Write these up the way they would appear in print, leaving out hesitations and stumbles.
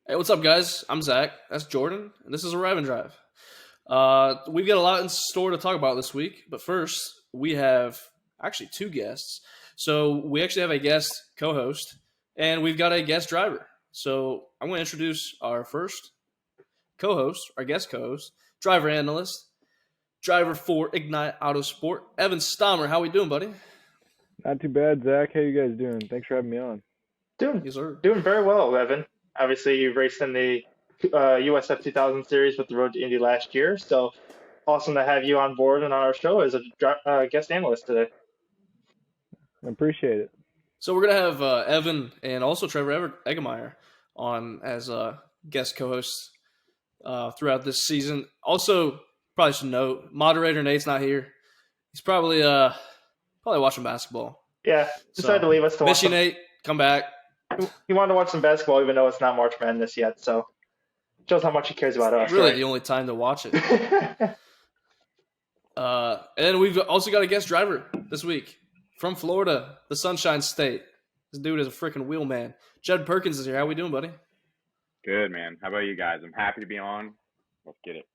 Hey, what's up, guys? I'm Zach. That's Jordan, and this is Arrive and Drive. We've got a lot in store to talk about this week, but first, we have actually two guests. So we actually have a guest co-host, and we've got a guest driver. So I'm going to introduce our first co-host, our guest co-host, driver analyst, driver for Ignite Autosport, Evan Stamer. How we doing, buddy? Not too bad, Zach. How you guys doing? Thanks for having me on. Yes, sir. Doing very well, Evan. Obviously, you raced in the USF2000 series with the Road to Indy last year, so awesome to have you on board and on our show as a guest analyst today. I appreciate it. So we're gonna have Evan and also Trevor Eggemeyer on as guest co-hosts throughout this season. Also, probably should note, moderator Nate's not here. He's probably watching basketball. Yeah, decided to leave us to watch. Miss you, Nate. Come back. He wanted to watch some basketball, even though it's not March Madness yet. So shows how much he cares about us. Really, right? the only time to watch it. And we've also got a guest driver this week from Florida, the Sunshine State. This dude is a freaking wheel man. Jed Perkins is here. How we doing, buddy? Good, man. How about you guys? I'm happy to be on. Let's get it.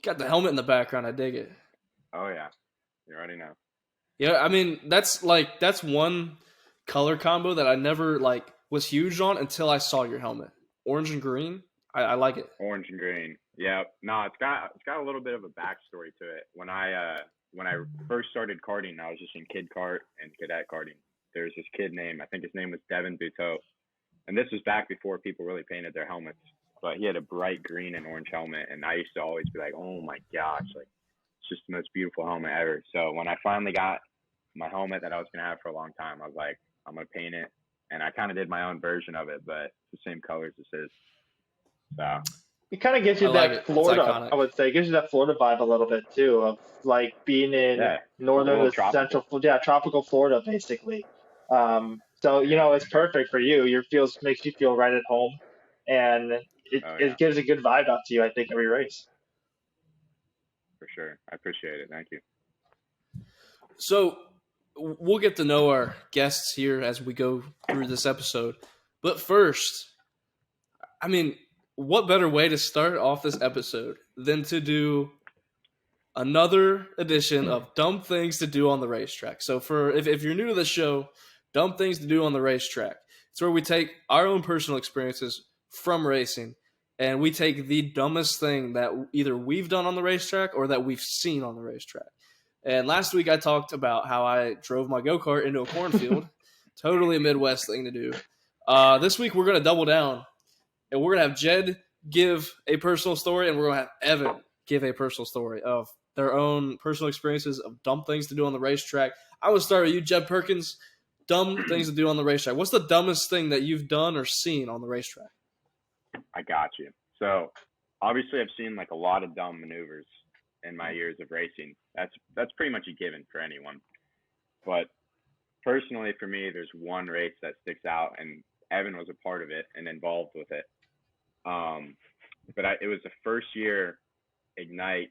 Got the helmet in the background. I dig it. Oh, yeah. You already know. Yeah, I mean, that's one color combo that I never was huge on until I saw your helmet. Orange and green. I like it. Orange and green. Yeah. No, it's got a little bit of a backstory to it. When I first started karting, I was just in kid kart and cadet karting. There's this kid I think his name was Devin Bozo. And this was back before people really painted their helmets. But he had a bright green and orange helmet, and I used to always be like, oh my gosh, it's just the most beautiful helmet ever. So when I finally got my helmet that I was gonna have for a long time, I was like, I'm gonna paint it. And I kind of did my own version of it, but it's the same colors as his. So it kind of gives you that Florida, I would say, it gives you that Florida vibe a little bit too, of like being in northern to central, tropical Florida, basically. So it's perfect for you. Makes you feel right at home, and it gives a good vibe out to you. I think every race. For sure, I appreciate it. Thank you. So we'll get to know our guests here as we go through this episode. But first, I mean, what better way to start off this episode than to do another edition of Dumb Things to Do on the Racetrack. So if you're new to the show, Dumb Things to Do on the Racetrack. It's where we take our own personal experiences from racing and we take the dumbest thing that either we've done on the racetrack or that we've seen on the racetrack. And last week I talked about how I drove my go-kart into a cornfield. Totally a Midwest thing to do. This week we're going to double down. And we're going to have Jed give a personal story, and we're going to have Evan give a personal story of their own personal experiences of dumb things to do on the racetrack. I will start with you, Jed Perkins. Dumb things to do on the racetrack. What's the dumbest thing that you've done or seen on the racetrack? I got you. So, obviously, I've seen a lot of dumb maneuvers in my years of racing. That's pretty much a given for anyone. But personally, for me, there's one race that sticks out, and Evan was a part of it and involved with it. But it was the first year Ignite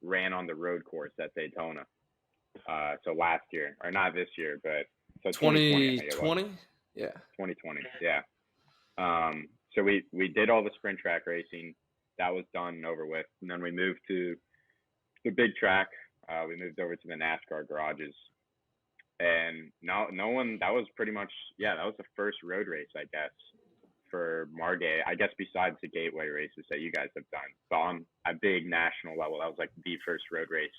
ran on the road course at Daytona. So last year, or not this year, but so 2020. Yeah. 2020. Yeah. So we did all the sprint track racing. That was done and over with. And then we moved to the big track. We moved over to the NASCAR garages. And no one, that was pretty much, that was the first road race, I guess, for Margay, I guess, besides the gateway races that you guys have done. But on a big national level, that was the first road race.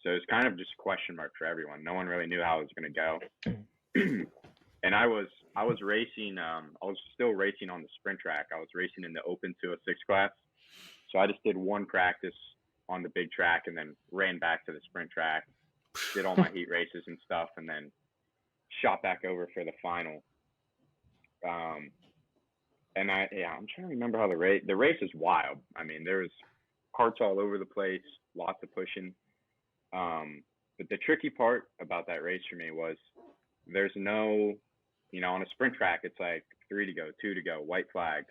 So it was kind of just a question mark for everyone. No one really knew how it was going to go. And I was racing, I was still racing on the sprint track. I was racing in the Open 206 class. So I just did one practice on the big track and then ran back to the sprint track, did all my heat races and stuff, and then shot back over for the final. And I'm trying to remember how the race is wild. I mean, there's karts all over the place, lots of pushing. But the tricky part about that race for me was there's no, on a sprint track, it's 3 to go, 2 to go, white flag.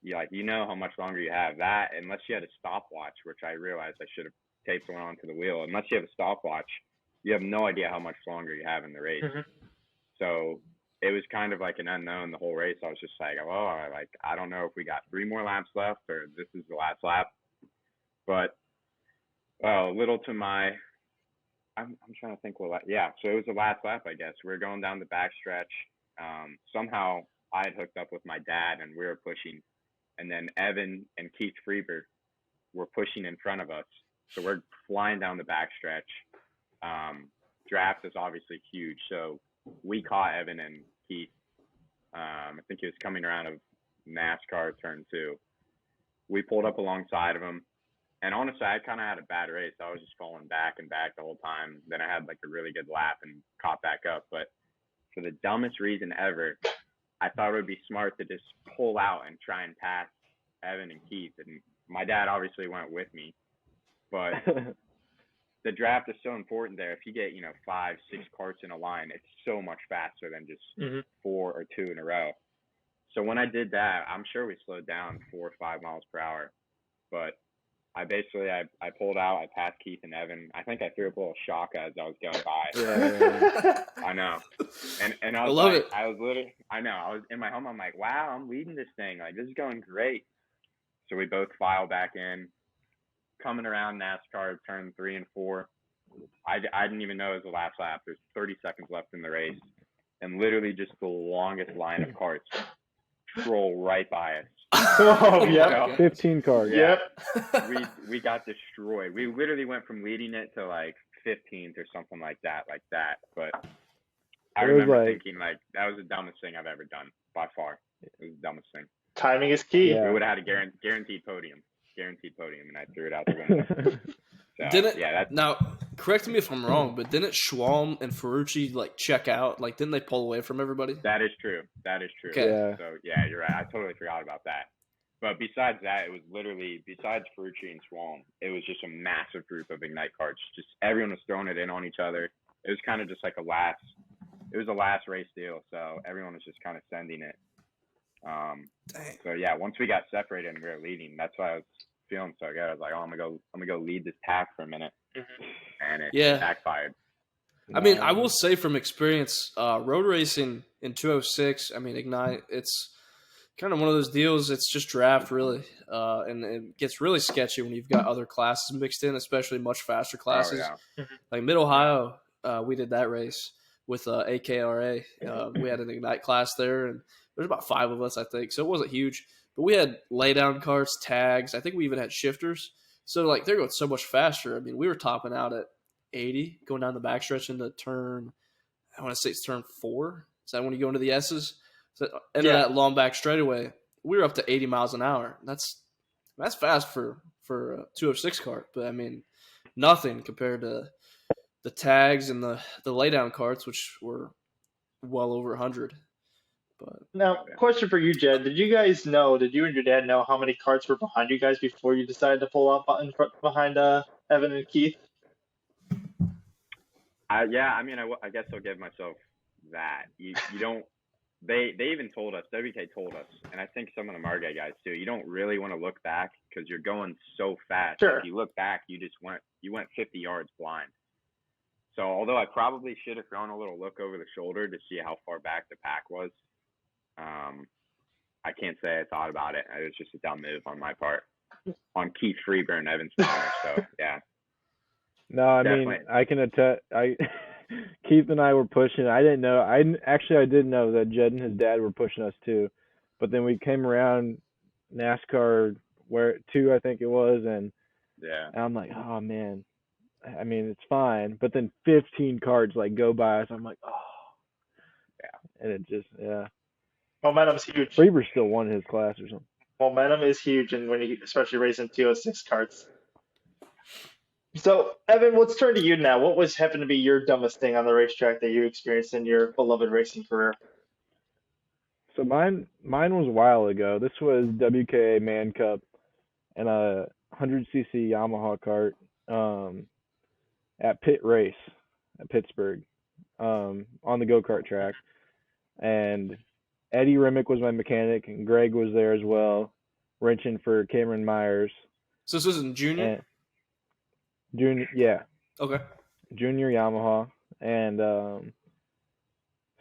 You know how much longer you have that, unless you had a stopwatch, which I realized I should have taped one onto the wheel. Unless you have a stopwatch, you have no idea how much longer you have in the race. Mm-hmm. So it was kind of like an unknown the whole race. I was just like, I don't know if we got 3 more laps left or this is the last lap. But little to my, I'm trying to think so it was the last lap, I guess. We were going down the backstretch. Somehow I had hooked up with my dad and we were pushing, and then Evan and Keith Freeber were pushing in front of us. So we're flying down the backstretch. Draft is obviously huge, so we caught Evan and Keith. I think he was coming around a NASCAR turn 2. We pulled up alongside of him, and honestly, I kind of had a bad race. I was just falling back and back the whole time. Then I had like a really good lap and caught back up. But for the dumbest reason ever, I thought it would be smart to just pull out and try and pass Evan and Keith. And my dad obviously went with me, but the draft is so important there. If you get, 5, 6 karts in a line, it's so much faster than just 4 or 2 in a row. So when I did that, I'm sure we slowed down 4 or 5 miles per hour. But I pulled out, I passed Keith and Evan. I think I threw up a little shock as I was going by. Yeah. I know. And I was love it. I was in my home, I'm like, wow, I'm leading this thing. Like, this is going great. So we both file back in. Coming around NASCAR turn 3 and 4, I didn't even know it was the last lap. There's 30 seconds left in the race, and literally just the longest line of karts roll right by us. Oh, yeah. 15 cars. Yep. We got destroyed. We literally went from leading it to like 15th or something like that. But I remember thinking like that was the dumbest thing I've ever done by far. It was the dumbest thing. Timing is key. Yeah. We would have had a guaranteed podium, and I threw it out the window. So, now, correct me if I'm wrong, but didn't Schwalm and Ferrucci check out? Didn't they pull away from everybody? That is true. Okay. Yeah. So you're right. I totally forgot about that. But besides that, it was literally besides Ferrucci and Schwalm, it was just a massive group of Ignite karts. Just everyone was throwing it in on each other. It was kind of just like a last race deal. So everyone was just kind of sending it. So once we got separated and we were leading, that's why I was feeling so good. I was like, I'm gonna go lead this pack for a minute, and it backfired. I mean, I will say from experience, road racing in 206. I mean, Ignite. It's kind of one of those deals. It's just draft really, and it gets really sketchy when you've got other classes mixed in, especially much faster classes. Oh, yeah. Like MidOhio, we did that race with AKRA. We had an Ignite class there, and there's about 5 of us, I think. So it wasn't huge. But we had lay-down carts, tags. I think we even had shifters. So, they're going so much faster. I mean, we were topping out at 80, going down the backstretch into turn, I want to say it's turn 4. Is that when you go into the S's? So, into that long back straightaway, we were up to 80 miles an hour. That's fast for a 206 kart. But, I mean, nothing compared to the tags and the lay-down carts, which were well over 100. But now, question for you, Jed. Did you and your dad know how many karts were behind you guys before you decided to pull up behind Evan and Keith? I mean, I guess I'll give myself that. You don't. They even told us, WK told us, and I think some of the Margay guys too. You don't really want to look back because you're going so fast. Sure. If you look back, you went 50 yards blind. So although I probably should have thrown a little look over the shoulder to see how far back the pack was, I can't say I thought about it. It was just a dumb move on my part, on Keith Freeber and Evan Stamer. So yeah. No, I mean, I can attest. Keith and I were pushing. I didn't know. I didn't know that Jed and his dad were pushing us too. But then we came around NASCAR 2, I think it was, and I'm like, oh man. I mean, it's fine. But then 15 cards go by us. I'm like, oh. Yeah. And it just Momentum's huge. Freeber still won his class or something. Momentum is huge, and when you especially racing 206 karts. So, Evan, let's turn to you now. What was happened to be your dumbest thing on the racetrack that you experienced in your beloved racing career? So mine was a while ago. This was WKA Man Cup and a 100cc Yamaha kart at Pit Race at Pittsburgh on the go-kart track. And Eddie Remick was my mechanic, and Greg was there as well, wrenching for Cameron Myers. So this isn't junior? Junior, yeah. Okay. Junior Yamaha. And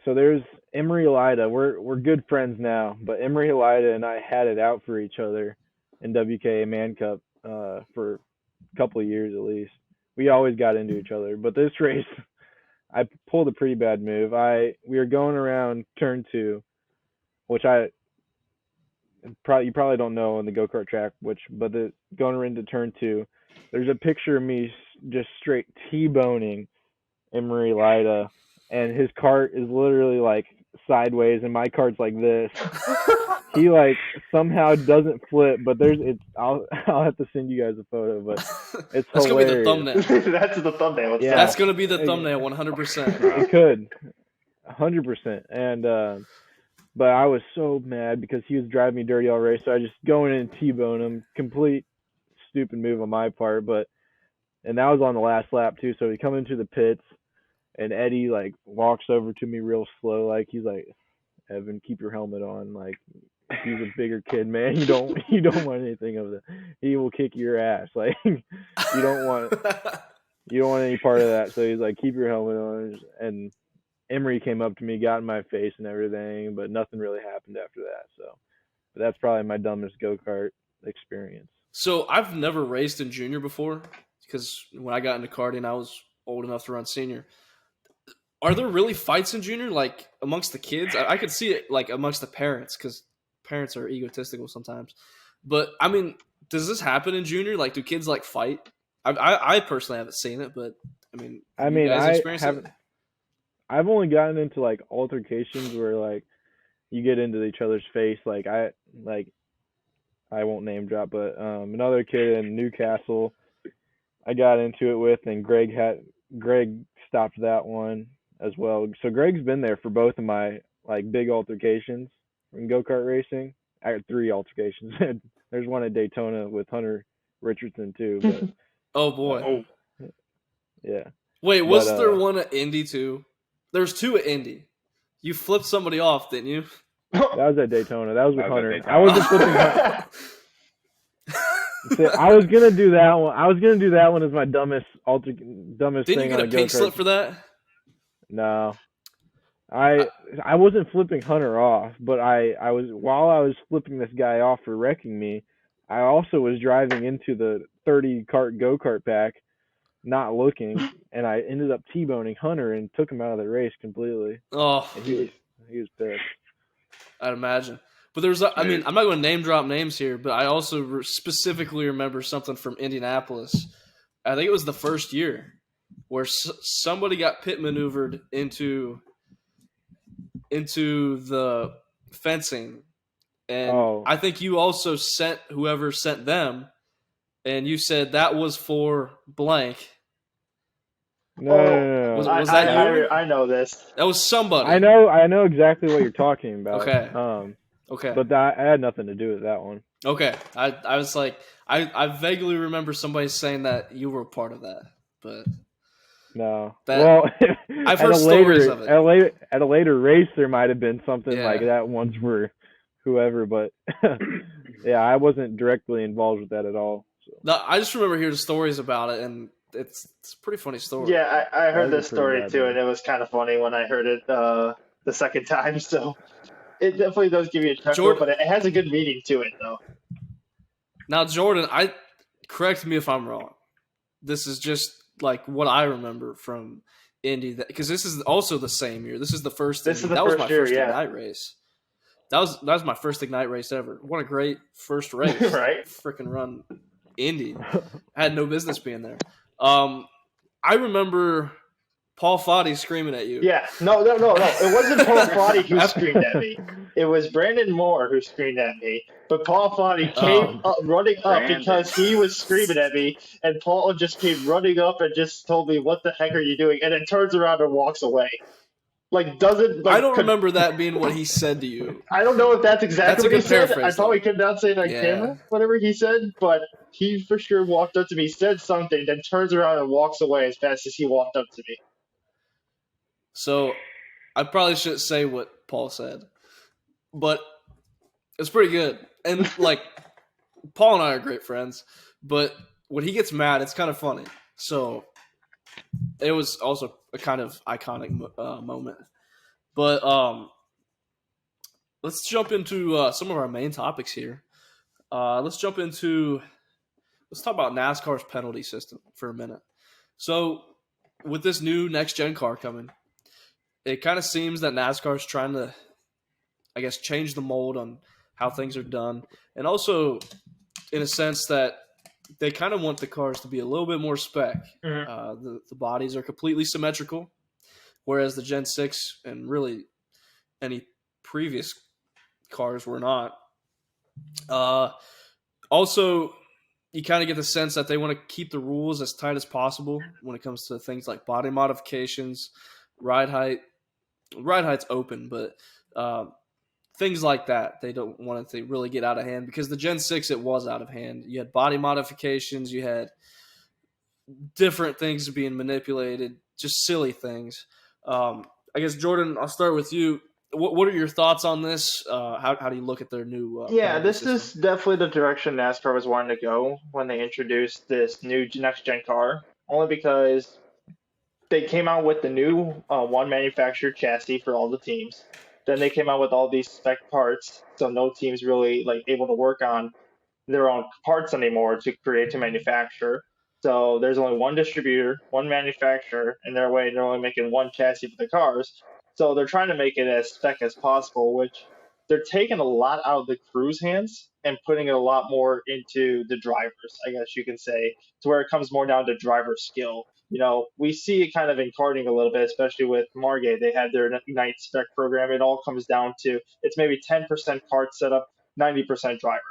So there's Emery Lida. We're good friends now, but Emery Lida and I had it out for each other in WKA Man Cup for a couple of years at least. We always got into each other, but this race, I pulled a pretty bad move. We were going around turn 2, which you probably don't know on the go-kart track, but going into turn 2, there's a picture of me just straight T-boning Emery Lida, and his cart is literally like sideways, and my cart's like this. He like somehow doesn't flip, but I'll have to send you guys a photo, but it's That's hilarious. Gonna be the thumbnail. That's the thumbnail. Yeah. That's gonna be the thumbnail, 100%. It could, 100%. And but I was so mad because he was driving me dirty all race, so I just go in and T-bone him. Complete stupid move on my part, and that was on the last lap too. So we come into the pits, and Eddie like walks over to me real slow, like he's like, "Evan, keep your helmet on." Like, he's a bigger kid, man. You don't want anything of that. He will kick your ass. Like, you don't want any part of that. So he's like, "Keep your helmet on." And Emery came up to me, got in my face and everything, but nothing really happened after that. So, but that's probably my dumbest go-kart experience. So I've never raced in junior before because when I got into karting, I was old enough to run senior. Are there really fights in junior, like amongst the kids? I could see it like amongst the parents because parents are egotistical sometimes. But I mean, does this happen in junior? Like, do kids like fight? I personally haven't seen it, but I haven't. I've only gotten into like altercations where like you get into each other's face. Like I won't name drop, but another kid in Newcastle I got into it with, and Greg stopped that one as well. So Greg's been there for both of my like big altercations in go-kart racing. I had 3 altercations. There's one at Daytona with Hunter Richardson too. But, oh boy. Yeah. Wait, was there one at Indy too? There's 2 at Indy. You flipped somebody off, didn't you? That was at Daytona. That was with Hunter. I wasn't flipping Hunter. I was gonna do that one. I was gonna do that one as my dumbest Didn't thing. Didn't you get a pink slip for that? No, I wasn't flipping Hunter off, but while I was flipping this guy off for wrecking me, I also was driving into the 30 kart go-kart pack, not looking, and I ended up T-boning Hunter and took him out of the race completely. Oh, and he was pissed. I'd imagine. But I'm not going to name drop names here, but I also specifically remember something from Indianapolis. I think it was the first year where somebody got pit maneuvered into the fencing, and I think you also sent whoever sent them, and you said that was for blank. No. Was that you? I know this. That was somebody. I know exactly what you're talking about. Okay. Okay. But I had nothing to do with that one. Okay. I was like, I vaguely remember somebody saying that you were a part of that, but no. Well, I've heard stories of it. At a later race, there might have been something like that once for whoever, but yeah, I wasn't directly involved with that at all. So. No, I just remember hearing stories about it, and it's a pretty funny story. Yeah, I heard this story too, and it was kind of funny when I heard it the second time. So it definitely does give you a chuckle, but it has a good meaning to it, though. Now, Jordan, correct me if I'm wrong. This is just like what I remember from Indy, because this is also the same year. This is the first. That was my first Ignite race. That was my first Ignite race ever. What a great first race! Right? Freaking run Indy. I had no business being there. I remember Paul Foddy screaming at you. Yeah, no. It wasn't Paul Foddy who screamed at me. It was Brandon Moore who screamed at me. But Paul Foddy came running up because he was screaming at me, and Paul just came running up and just told me, "What the heck are you doing?" And then turns around and walks away. I don't remember that being what he said to you. I don't know if that's exactly what he said. I probably could not say it on camera, whatever he said, but he for sure walked up to me, said something, then turns around and walks away as fast as he walked up to me. So I probably shouldn't say what Paul said, but it's pretty good. And Paul and I are great friends, but when he gets mad, it's kind of funny. So it was also a kind of iconic moment. But let's jump into some of our main topics here. Let's talk about NASCAR's penalty system for a minute. So with this new next-gen car coming, it kind of seems that NASCAR is trying to, I guess, change the mold on how things are done. And also, in a sense that they kind of want the cars to be a little bit more spec. The bodies are completely symmetrical, whereas the Gen 6 and really any previous cars were not. Also, you kind of get the sense that they want to keep the rules as tight as possible when it comes to things like body modifications, ride height. Ride height's open, but things like that, they don't want it to really get out of hand, because the Gen 6, it was out of hand. You had body modifications, you had different things being manipulated, just silly things. I guess, Jordan, I'll start with you. What are your thoughts on this? How do you look at their new this system? is definitely the direction NASCAR was wanting to go when they introduced this new next-gen car, only because they came out with the new one manufactured chassis for all the teams. Then they came out with all these spec parts, so no team's really able to work on their own parts anymore to manufacture. So there's only one distributor, one manufacturer, and they're only making one chassis for the cars. So they're trying to make it as spec as possible, which they're taking a lot out of the crew's hands and putting it a lot more into the drivers, I guess you can say, to where it comes more down to driver skill. We see it kind of in karting a little bit, especially with Margay. They had their Ignite spec program. It all comes down to it's maybe 10% kart setup, 90% driver.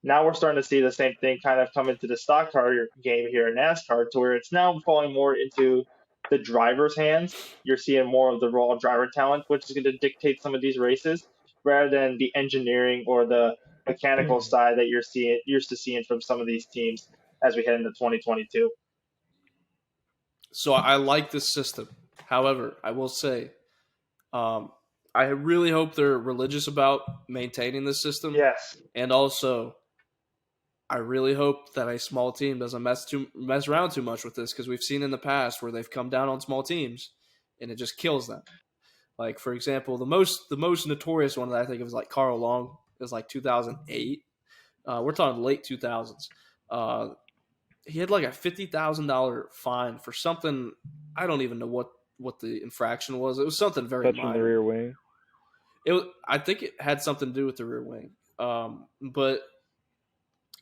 Now we're starting to see the same thing kind of come into the stock car game here in NASCAR, to where it's now falling more into the driver's hands. You're seeing more of the raw driver talent, which is going to dictate some of these races, rather than the engineering or the mechanical side that you're used to seeing from some of these teams as we head into 2022. So I like this system. However, I will say, I really hope they're religious about maintaining this system. Yes. And also, I really hope that a small team doesn't mess around too much with this, because we've seen in the past where they've come down on small teams and it just kills them. Like, for example, the most notorious one that I think of is like Carl Long. It was like 2008. We're talking late 2000s. He had like a $50,000 fine for something. I don't even know what the infraction was. It was something very touching minor. the rear wing. I think it had something to do with the rear wing. But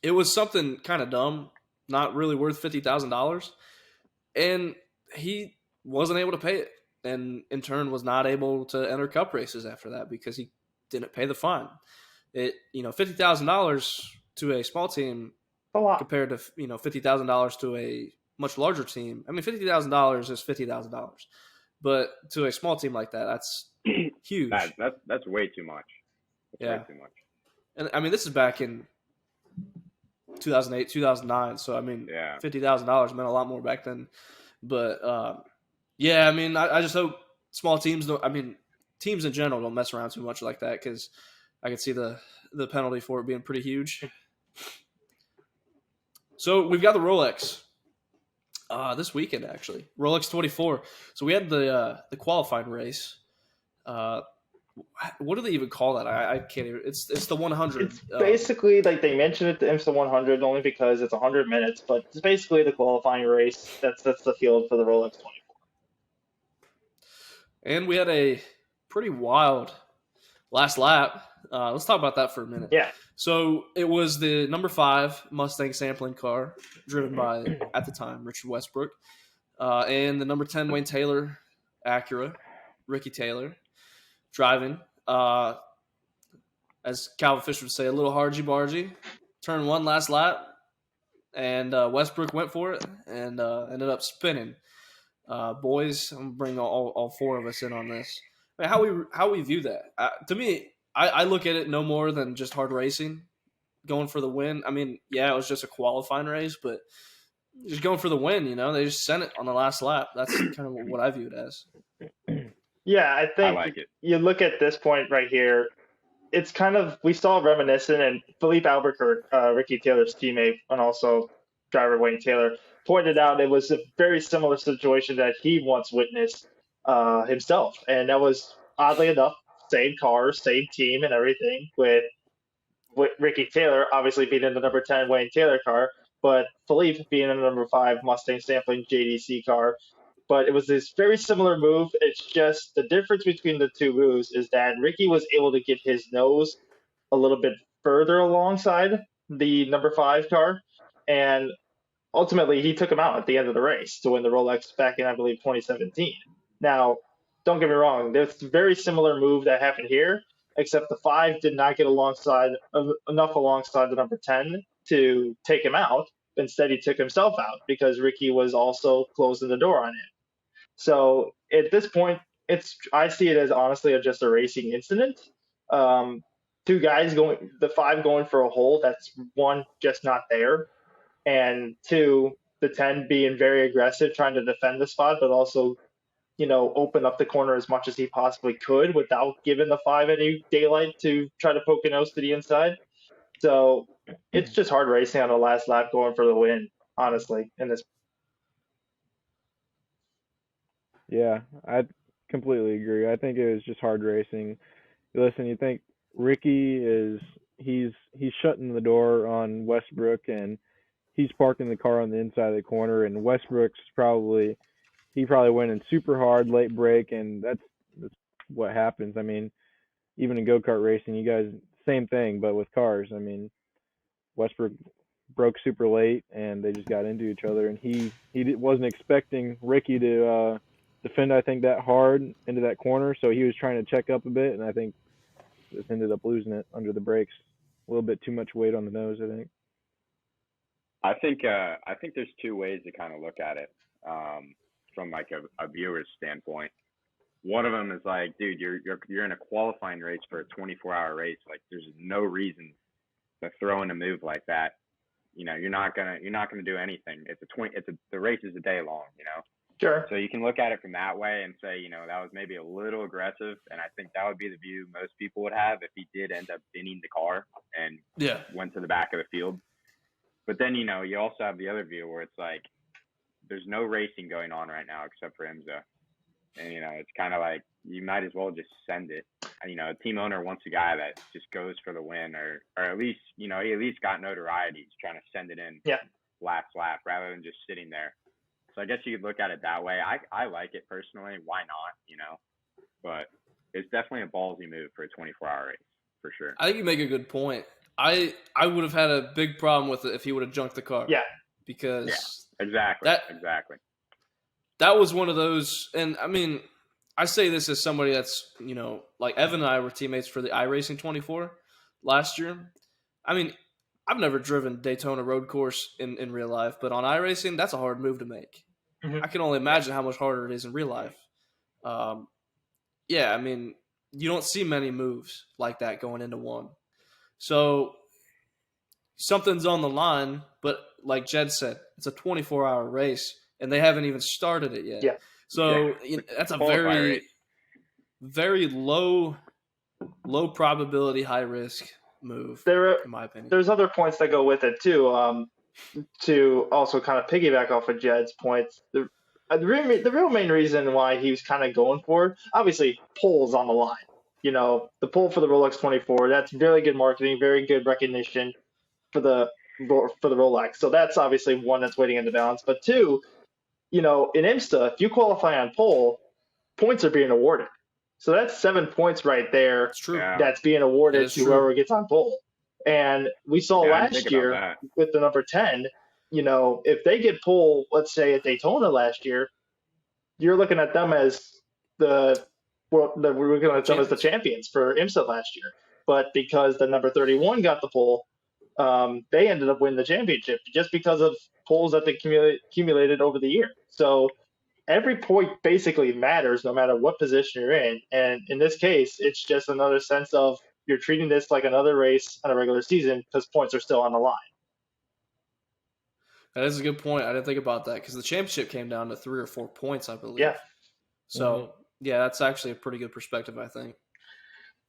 it was something kind of dumb, not really worth $50,000. And he wasn't able to pay it, and in turn was not able to enter cup races after that because he didn't pay the fine. $50,000 to a small team, a lot, compared to $50,000 to a much larger team. I mean, $50,000 is $50,000, but to a small team like that, that's huge. That's way too much. Way too much. And I mean, this is back in 2008, 2009. So I mean, $50,000 meant a lot more back then. But I mean, I just hope small teams don't. I mean, teams in general don't mess around too much like that, because I could see the penalty for it being pretty huge. So we've got the Rolex this weekend, actually. Rolex 24. So we had the qualifying race. What do they even call that? I can't even. It's the 100. It's basically like they mentioned it, the IMSA 100, only because it's 100 minutes, but it's basically the qualifying race. That's the field for the Rolex 24. And we had a pretty wild last lap. Let's talk about that for a minute. Yeah. So it was the number 5 Mustang sampling car, driven by, at the time, Richard Westbrook, and the number 10 Wayne Taylor Acura, Ricky Taylor, driving. As Calvin Fisher would say, a little hargy-bargy. Turn 1 last lap, and Westbrook went for it and ended up spinning. Boys, I'm going to bring all 4 of us in on this. I mean, how we view that. To me, I look at it no more than just hard racing, going for the win. I mean, it was just a qualifying race, but just going for the win, they just sent it on the last lap. That's kind of what I view it as. Yeah, I think I like it. You look at this point right here, it's kind of, we saw reminiscent, and Philippe Albuquerque, Ricky Taylor's teammate, and also driver Wayne Taylor, pointed out it was a very similar situation that he once witnessed himself. And that was oddly enough, same car, same team, and everything. With Ricky Taylor obviously being in the number 10 Wayne Taylor car, but Philippe being in the number 5 Mustang sampling JDC car. But it was this very similar move. It's just the difference between the two moves is that Ricky was able to get his nose a little bit further alongside the number 5 car, and ultimately he took him out at the end of the race to win the Rolex back in, I believe, 2017. Now, don't get me wrong, there's a very similar move that happened here, except the 5 did not get enough alongside the number 10 to take him out. Instead, he took himself out because Ricky was also closing the door on him. So at this point, I see it as honestly just a racing incident. Two guys the 5 going for a hole that's, one, just not there, and 2, the 10 being very aggressive, trying to defend the spot, but also, open up the corner as much as he possibly could without giving the 5 any daylight to try to poke a nose to the inside. So it's just hard racing on the last lap going for the win, honestly, in this. Yeah, I completely agree. I think it was just hard racing. Listen, you think Ricky he's shutting the door on Westbrook, and he's parking the car on the inside of the corner, and Westbrook's probably went in super hard late break, and that's what happens. I mean, even in go-kart racing, you guys, same thing, but with cars. I mean, Westbrook broke super late, and they just got into each other, and he wasn't expecting Ricky to defend, I think, that hard into that corner, so he was trying to check up a bit, and I think just ended up losing it under the brakes. A little bit too much weight on the nose, I think. I think there's two ways to kind of look at it from like a viewer's standpoint. One of them is like, dude, you're in a qualifying race for a 24-hour race. Like, there's no reason to throw in a move like that. You're not gonna do anything. The race is a day long. Sure. So you can look at it from that way and say, that was maybe a little aggressive, and I think that would be the view most people would have if he did end up binning the car and went to the back of the field. But then, you also have the other view where it's like, there's no racing going on right now except for IMSA. And, it's kind of like, you might as well just send it. A team owner wants a guy that just goes for the win, or at least, he at least got notoriety. He's trying to send it in last lap rather than just sitting there. So I guess you could look at it that way. I like it personally. Why not, But it's definitely a ballsy move for a 24-hour race, for sure. I think you make a good point. I would have had a big problem with it if he would have junked the car. Yeah. Because exactly. That was one of those, and I mean, I say this as somebody that's, like Evan and I were teammates for the iRacing 24 last year. I mean, I've never driven Daytona road course in real life, but on iRacing, that's a hard move to make. Mm-hmm. I can only imagine how much harder it is in real life. I mean, you don't see many moves like that going into one. So something's on the line, but like Jed said, it's a 24-hour race, and they haven't even started it yet. Yeah. So that's a very, very low probability, high risk move, in my opinion. There's other points that go with it too. To also kind of piggyback off of Jed's points, the real main reason why he was kind of going for it, obviously, pole's on the line. The pole for the Rolex 24, that's very good marketing, very good recognition for the Rolex. So that's obviously one that's waiting in the balance. But two, in IMSA, if you qualify on pole, points are being awarded. So that's 7 points right there. That's true. That's being awarded to whoever gets on pole. And we saw last year with the number 10, if they get pole, let's say at Daytona last year, you're looking at them as we're looking at them as the champions for IMSA last year. But because the number 31 got the pole, they ended up winning the championship just because of poles that they accumulated over the year. So every point basically matters no matter what position you're in. And in this case, it's just another sense of you're treating this like another race on a regular season because points are still on the line. That is a good point. I didn't think about that because the championship came down to 3 or 4 points, I believe. Yeah. So, that's actually a pretty good perspective, I think.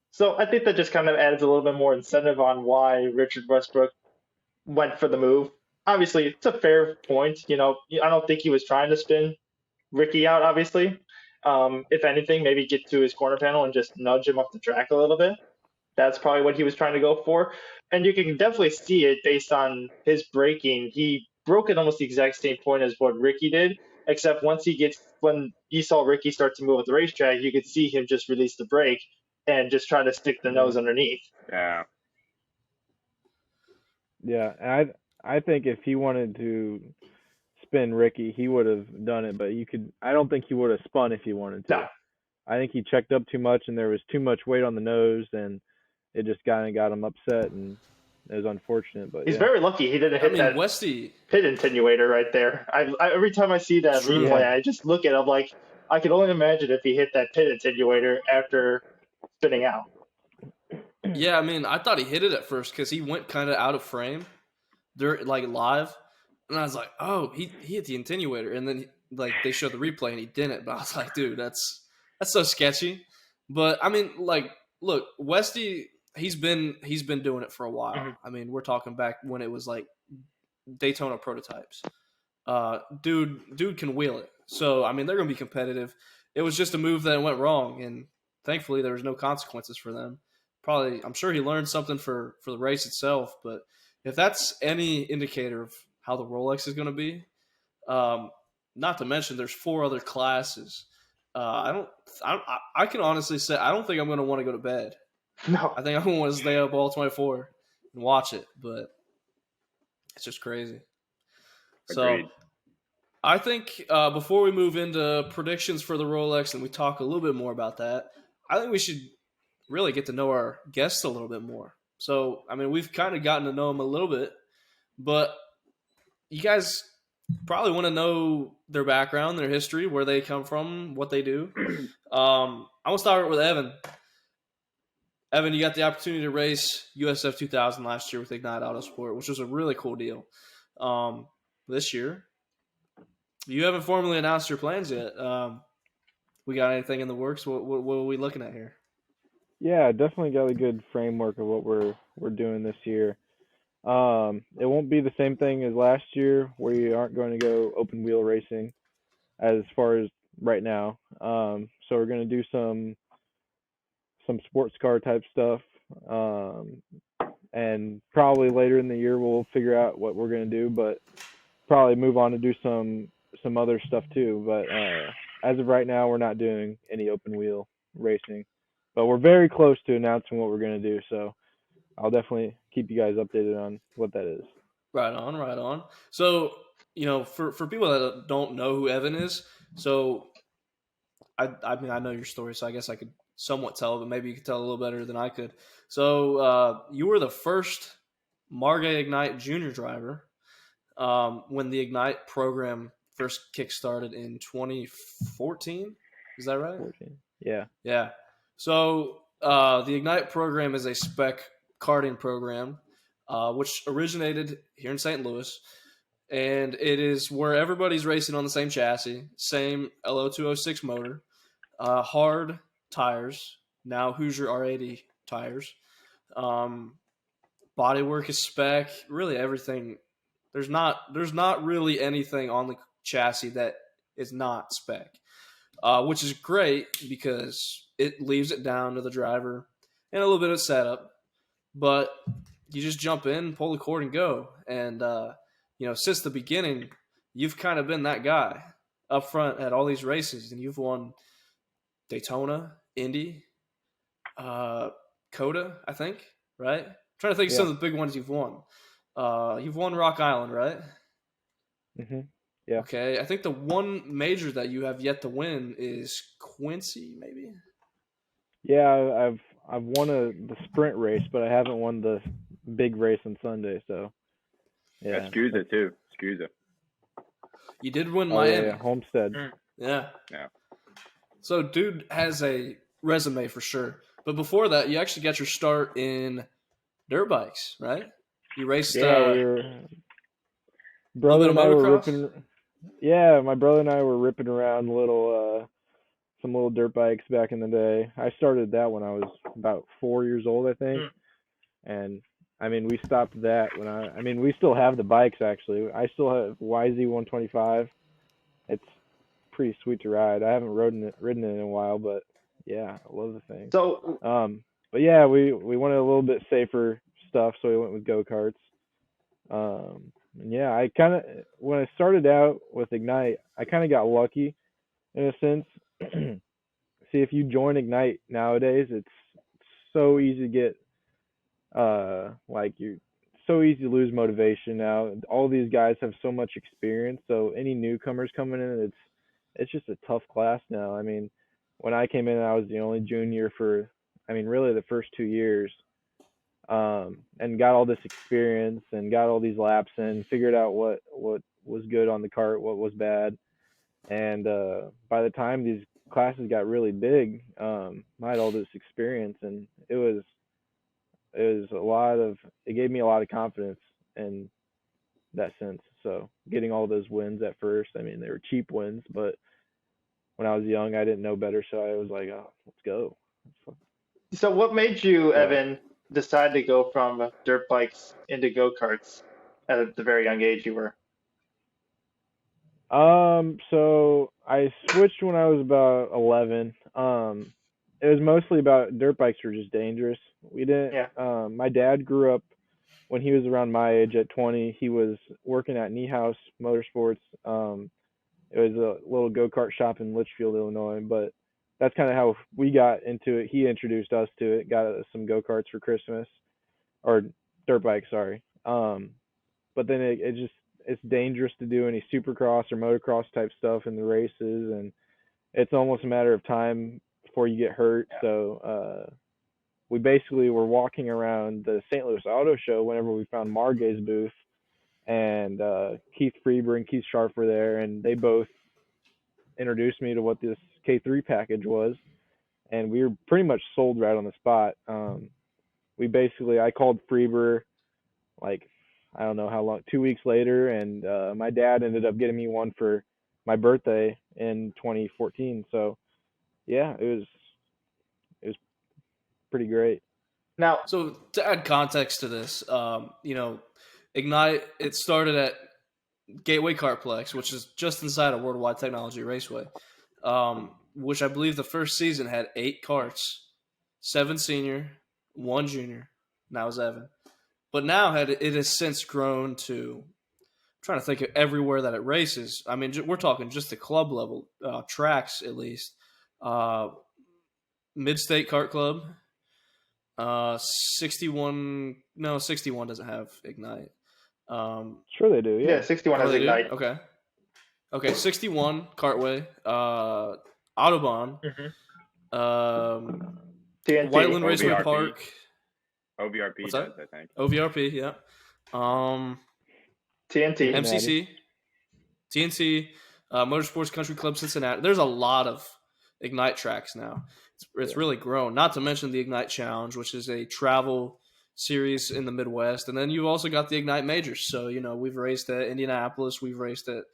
So I think that just kind of adds a little bit more incentive on why Richard Westbrook went for the move. Obviously, it's a fair point. I don't think he was trying to spin Ricky out, obviously. If anything, maybe get to his corner panel and just nudge him off the track a little bit. That's probably what he was trying to go for. And you can definitely see it based on his braking. He broke at almost the exact same point as what Ricky did, except when he saw Ricky start to move at the racetrack, you could see him just release the brake and just try to stick the nose underneath. Yeah. Yeah, I think if he wanted to spin Ricky, he would have done it, but I don't think he would have spun if he wanted to. No. I think he checked up too much and there was too much weight on the nose and it just kind of got him upset and it was unfortunate. But he's very lucky he didn't hit that Westy pit attenuator right there. Every time I see that replay, I just look at it, I'm like, I can only imagine if he hit that pit attenuator after spinning out. Yeah, I mean, I thought he hit it at first because he went kind of out of frame, live, and I was like, oh, he hit the attenuator, and then they showed the replay and he didn't. But I was like, dude, that's so sketchy. But I mean, look, Westy, he's been doing it for a while. Mm-hmm. I mean, we're talking back when it was like Daytona prototypes. Dude can wheel it. So I mean, they're gonna be competitive. It was just a move that went wrong, and thankfully there was no consequences for them. Probably, I'm sure he learned something for the race itself. But if that's any indicator of how the Rolex is going to be, not to mention there's 4 other classes. I can honestly say I don't think I'm going to want to go to bed. No, I think I'm going to want to stay up all 24 and watch it. But it's just crazy. Agreed. So I think before we move into predictions for the Rolex and we talk a little bit more about that, I think we should really get to know our guests a little bit more. So, I mean, we've kind of gotten to know them a little bit, but you guys probably want to know their background, their history, where they come from, what they do. I'm going to start with Evan. Evan, you got the opportunity to race USF2000 last year with Ignite Autosports, which was a really cool deal. This year, you haven't formally announced your plans yet. We got anything in the works? What are we looking at here? Yeah, definitely got a good framework of what we're doing this year. It won't be the same thing as last year. We aren't going to go open wheel racing as far as right now. So we're going to do some sports car type stuff. And probably later in the year we'll figure out what we're going to do, but probably move on to do some other stuff too. But as of right now, we're not doing any open wheel racing. But we're very close to announcing what we're going to do, so I'll definitely keep you guys updated on what that is. Right on. So, for people that don't know who Evan is, so I mean, I know your story, so I guess I could somewhat tell, but maybe you could tell a little better than I could. So you were the first Margay Ignite junior driver when the Ignite program first kickstarted in 2014. Is that right? 14. Yeah. Yeah. So the Ignite program is a spec karting program, which originated here in St. Louis, and it is where everybody's racing on the same chassis, same LO206 motor, hard tires, now Hoosier R80 tires. Bodywork is spec, really everything. There's not really anything on the chassis that is not spec. Which is great because it leaves it down to the driver and a little bit of setup. But you just jump in, pull the cord, and go. And, since the beginning, you've kind of been that guy up front at all these races. And you've won Daytona, Indy, COTA, I think, right? I'm trying to think of some of the big ones you've won. You've won Rock Island, right? Mm-hmm. Yeah. Okay, I think the one major that you have yet to win is Quincy, maybe. Yeah, I've won the sprint race, but I haven't won the big race on Sunday. So yeah, SCUSA too. SCUSA. You did win Miami. Yeah, Homestead. Yeah. Yeah. So dude has a resume for sure. But before that, you actually got your start in dirt bikes, right? You raced. Brother and I were ripping. Yeah, my brother and I were ripping around some little dirt bikes back in the day. I started that when I was about 4 years old, I think. And I mean, we stopped that when we still have the bikes actually. I still have YZ125. pretty sweet to ride. I haven't ridden it in a while, but yeah, I love the thing. So, but yeah, we wanted a little bit safer stuff, so we went with go-karts. And yeah, I kind of, when I started out with Ignite, I kind of got lucky in a sense. See, if you join Ignite nowadays, it's so easy to get, you're so easy to lose motivation now. All these guys have so much experience, so any newcomers coming in, it's just a tough class now. I mean, when I came in, I was the only junior for, really the first 2 years, and got all this experience and got all these laps in, figured out what was good on the kart, what was bad, and by the time these classes got really big, I had all this experience, and it gave me a lot of confidence in that sense. So getting all those wins at first, they were cheap wins, but when I was young, I didn't know better, so I was like, oh, let's go. So what made you, Evan, decide to go from dirt bikes into go-karts at the very young age you were? So I switched when I was about 11. It was mostly about dirt bikes were just dangerous. We didn't. Yeah. My dad grew up when he was around my age at 20. He was working at Motorsports. It was a little go-kart shop in Litchfield, Illinois. But that's kind of how we got into it. He introduced us to it. Got us some go-karts for Christmas, or dirt bikes, sorry. But then it's dangerous to do any supercross or motocross type stuff in the races, and it's almost a matter of time before you get hurt. Yeah. So we basically were walking around the St. Louis Auto Show whenever we found Margay's booth, and Keith Freeber and Keith Sharp were there, and they both introduced me to what this K3 package was, and we were pretty much sold right on the spot. I called Freeber I don't know how long, 2 weeks later, and my dad ended up getting me one for my birthday in 2014. So yeah, it was pretty great. Now, so to add context to this, Ignite, it started at Gateway Kartplex, which is just inside of Worldwide Technology Raceway, which I believe the first season had 8 karts, 7 senior, 1 junior, and that was Evan. But now it has since grown to, I'm trying to think of everywhere that it races. We're talking just the club level, tracks at least. Mid-State Kart Club, 61 doesn't have Ignite. Sure they do, yeah. Yeah, 61 has Ignite. Okay, 61 Kartway, Autobahn, TNT, Whiteland Raceway Park. OVRP does, I think. OVRP, yeah. TNT. MCC. TNT. Motorsports Country Club Cincinnati. There's a lot of Ignite tracks now. It's really grown. Not to mention the Ignite Challenge, which is a travel series in the Midwest. And then you've also got the Ignite Majors. So, we've raced at Indianapolis. We've raced at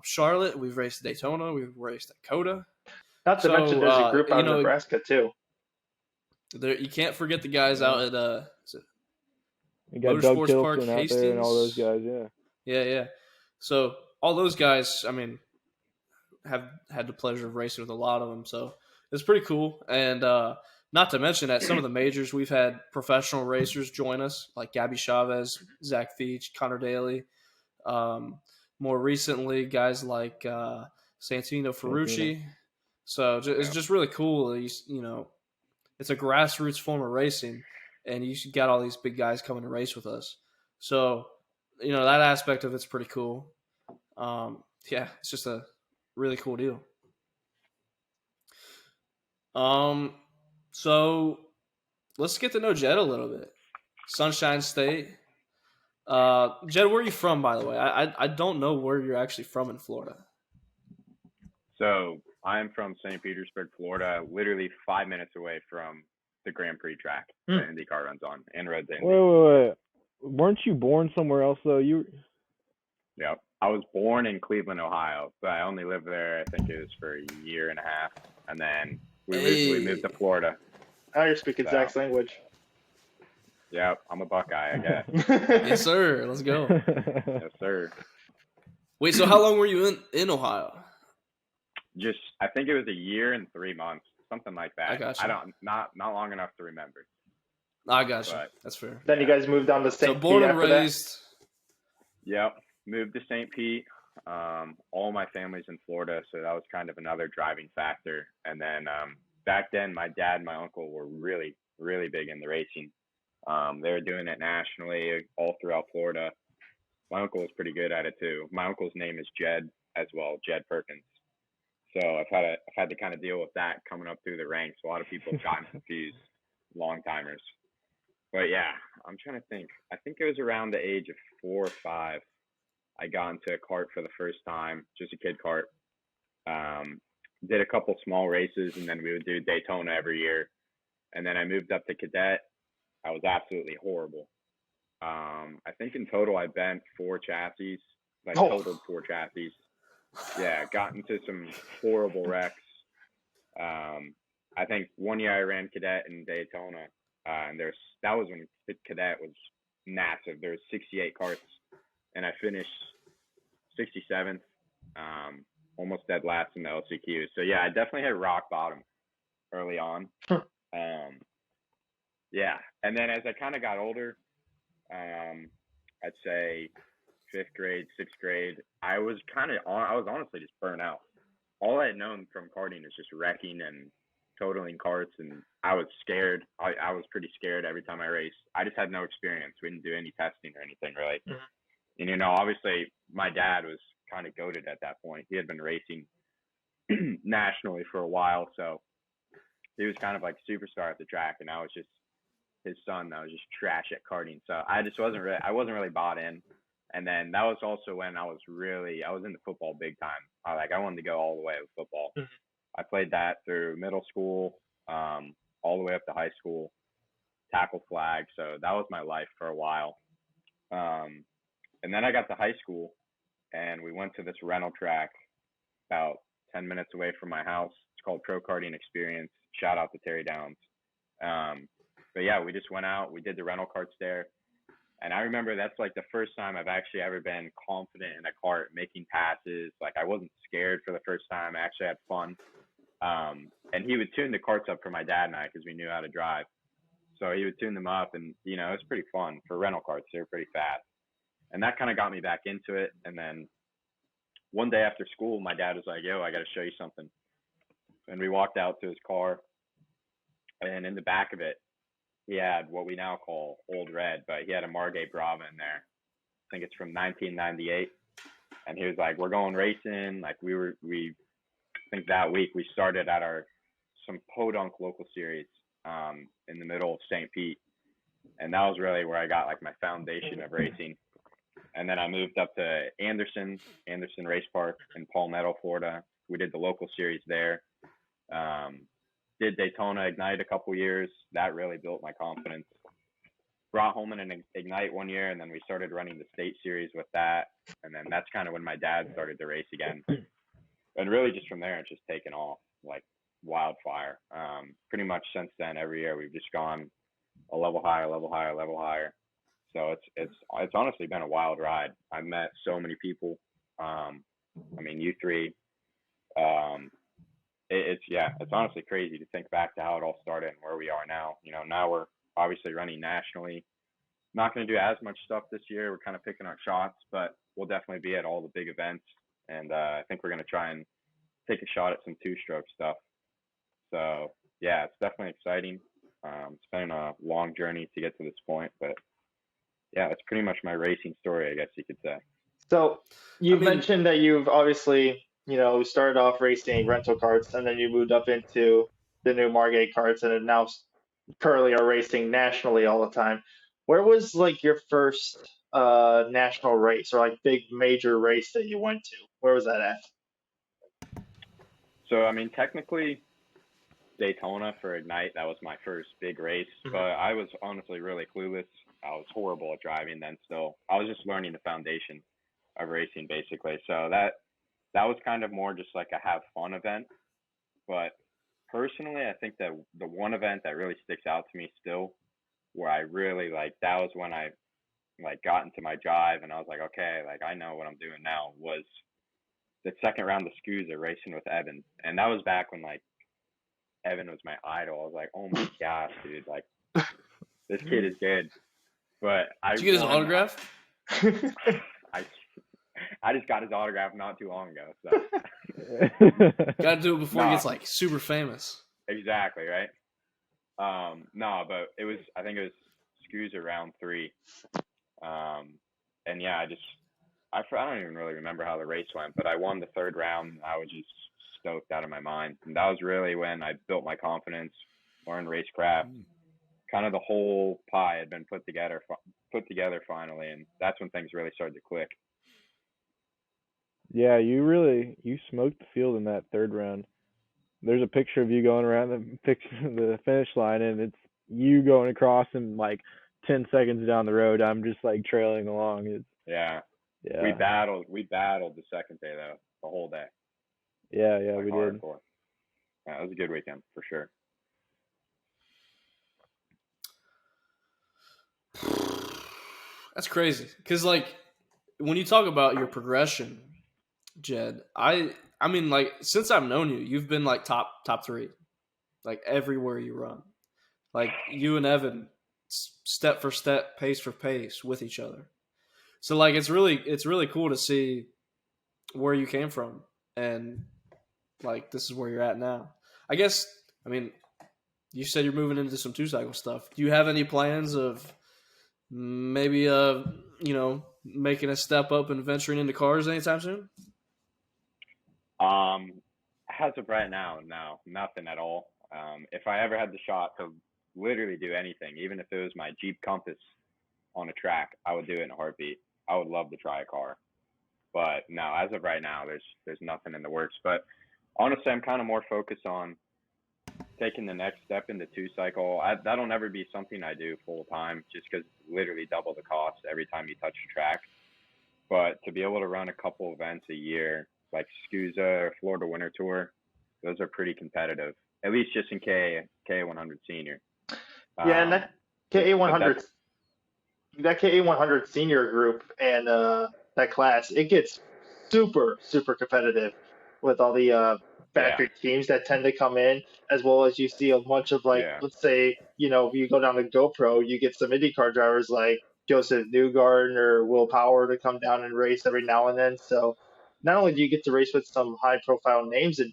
Charlotte. We've raced at Daytona. We've raced at Coda. Not to mention there's a group out in Nebraska, too. You can't forget the guys out at you got Motorsports Doug Park, out Hastings, there and all those guys, yeah. So all those guys, have had the pleasure of racing with a lot of them. So it's pretty cool. And not to mention at some of the majors, we've had professional racers join us, like Gabby Chavez, Zach Feach, Connor Daly. More recently, guys like Santino Ferrucci. So it's just really cool. It's a grassroots form of racing, and you got all these big guys coming to race with us. So, that aspect of it's pretty cool. It's just a really cool deal. So let's get to know Jed a little bit. Sunshine State. Jed, where are you from, by the way? I don't know where you're actually from in Florida. So I'm from St. Petersburg, Florida, literally 5 minutes away from the Grand Prix track that IndyCar runs on, and Red Dead. Wait. Weren't you born somewhere else, though? Yep. I was born in Cleveland, Ohio, but I only lived there, I think it was for a year and a half, and then we moved to Florida. Now you're speaking Zach's language. Yep, I'm a Buckeye, I guess. Yes, sir. Let's go. Yes, sir. Wait, so how long were you in Ohio? just I think it was a year and 3 months, something like that. I gotcha. Not long enough to remember. I gotcha. That's fair. Then you guys moved on to St. Pete. So born and raised. Yep, moved to St. Pete. All my family's in Florida, so that was kind of another driving factor. And then back then, my dad and my uncle were really, really big in the racing. They were doing it nationally, all throughout Florida. My uncle was pretty good at it too. My uncle's name is Jed as well, Jed Perkins. So I've had to kind of deal with that coming up through the ranks. A lot of people have gotten confused, long timers. But yeah, I'm trying to think. I think it was around the age of 4 or 5. I got into a kart for the first time, just a kid kart. Did a couple small races, and then we would do Daytona every year. And then I moved up to cadet. I was absolutely horrible. I think in total I bent 4 chassis, totaled 4 chassis. Yeah, got into some horrible wrecks. I think one year I ran cadet in Daytona, and that was when cadet was massive. There was 68 karts, and I finished 67th, almost dead last in the LCQ. So yeah, I definitely hit rock bottom early on. Yeah, and then as I kind of got older, I'd say 5th grade, 6th grade, I was honestly just burnt out. All I had known from karting is just wrecking and totaling karts, and I was scared. I was pretty scared every time I raced. I just had no experience. We didn't do any testing or anything really. Mm-hmm. And obviously my dad was kind of goated at that point. He had been racing nationally for a while, so he was kind of like a superstar at the track, and I was just his son. I was just trash at karting, so I wasn't really bought in. And then that was also when I was into football big time. I wanted to go all the way with football. Mm-hmm. I played that through middle school, all the way up to high school, tackle flag. So that was my life for a while. And then I got to high school, and we went to this rental track about 10 minutes away from my house. It's called Pro Karting Experience. Shout out to Terry Downs. But yeah, we just went out. We did the rental karts there. And I remember that's like the first time I've actually ever been confident in a kart, making passes. Like I wasn't scared for the first time. I actually had fun. And he would tune the karts up for my dad and I because we knew how to drive. So he would tune them up, and it was pretty fun for rental karts. They were pretty fast. And that kind of got me back into it. And then one day after school, my dad was like, "Yo, I got to show you something." And we walked out to his car, and in the back of it, he had what we now call Old Red, but he had a Margay Brava in there. I think it's from 1998. And he was like, "We're going racing." Like I think that week we started at some podunk local series in the middle of St. Pete. And that was really where I got like my foundation of racing. And then I moved up to Anderson Race Park in Palmetto, Florida. We did the local series there. Did Daytona Ignite a couple years. That really built my confidence. Brought home an Ignite one year, and then we started running the state series with that. And then that's kind of when my dad started to race again. And really just from there, it's just taken off like wildfire. Pretty much since then, every year we've just gone a level higher, level higher, level higher. So it's honestly been a wild ride. I've met so many people. You three. It's honestly crazy to think back to how it all started and where we are now. Now we're obviously running nationally. Not going to do as much stuff this year. We're kind of picking our shots, but we'll definitely be at all the big events. And I think we're going to try and take a shot at some 2-stroke stuff. So yeah, it's definitely exciting. It's been a long journey to get to this point, but yeah, that's pretty much my racing story, I guess you could say. So you mentioned that you've obviously, started off racing rental karts, and then you moved up into the new Margay karts, and now currently are racing nationally all the time. Where was like your first national race or like big major race that you went to? Where was that at? So, technically Daytona for Ignite, that was my first big race, but I was honestly really clueless. I was horrible at driving then still. I was just learning the foundation of racing basically. So that was kind of more just like a have fun event. But personally, I think that the one event that really sticks out to me still, where I really that was when I got into my drive and I was like, okay, I know what I'm doing now, was the second round of SCUSA racing with Evan, and that was back when like Evan was my idol. I was like, oh my gosh, dude, like this kid is good. But did you get his autograph? I just got his autograph not too long ago. So got to do it before he gets like super famous. Exactly, right? No, but I think it was SCUSA round 3. And yeah, I don't even really remember how the race went, but I won the 3rd round. And I was just stoked out of my mind. And that was really when I built my confidence, learned racecraft. Kind of the whole pie had been put together finally, and that's when things really started to click. Yeah, you smoked the field in that 3rd round. There's a picture of you going around the finish line, and it's you going across, and like 10 seconds down the road, I'm just like trailing along. Yeah. We battled the second day though, the whole day. Yeah, like we did. Yeah, it was a good weekend for sure. That's crazy. Because, like, when you talk about your progression, Jed, I mean, like, since I've known you, you've been, like, top 3. Like, everywhere you run. Like, you and Evan, step for step, pace for pace with each other. So, like, it's really cool to see where you came from. And, like, this is where you're at now. I guess, I mean, you said you're moving into some 2-cycle stuff. Do you have any plans of maybe making a step up and venturing into cars anytime soon? As of right now, no, nothing at all. If I ever had the shot to literally do anything, even if it was my Jeep Compass on a track, I would do it in a heartbeat. I would love to try a car, but no, as of right now, there's nothing in the works. But honestly, I'm kind of more focused on taking the next step into 2-cycle. That'll never be something I do full time, just because it's literally double the cost every time you touch the track. But to be able to run a couple events a year, like SCUSA or Florida Winter Tour, those are pretty competitive, at least just in KA100 Senior. Yeah, and that KA100, Senior group and that class, it gets super, super competitive with all the factory teams that tend to come in, as well as you see a bunch of let's say, if you go down to GoPro, you get some IndyCar drivers like Joseph Newgarden or Will Power to come down and race every now and then. So not only do you get to race with some high profile names in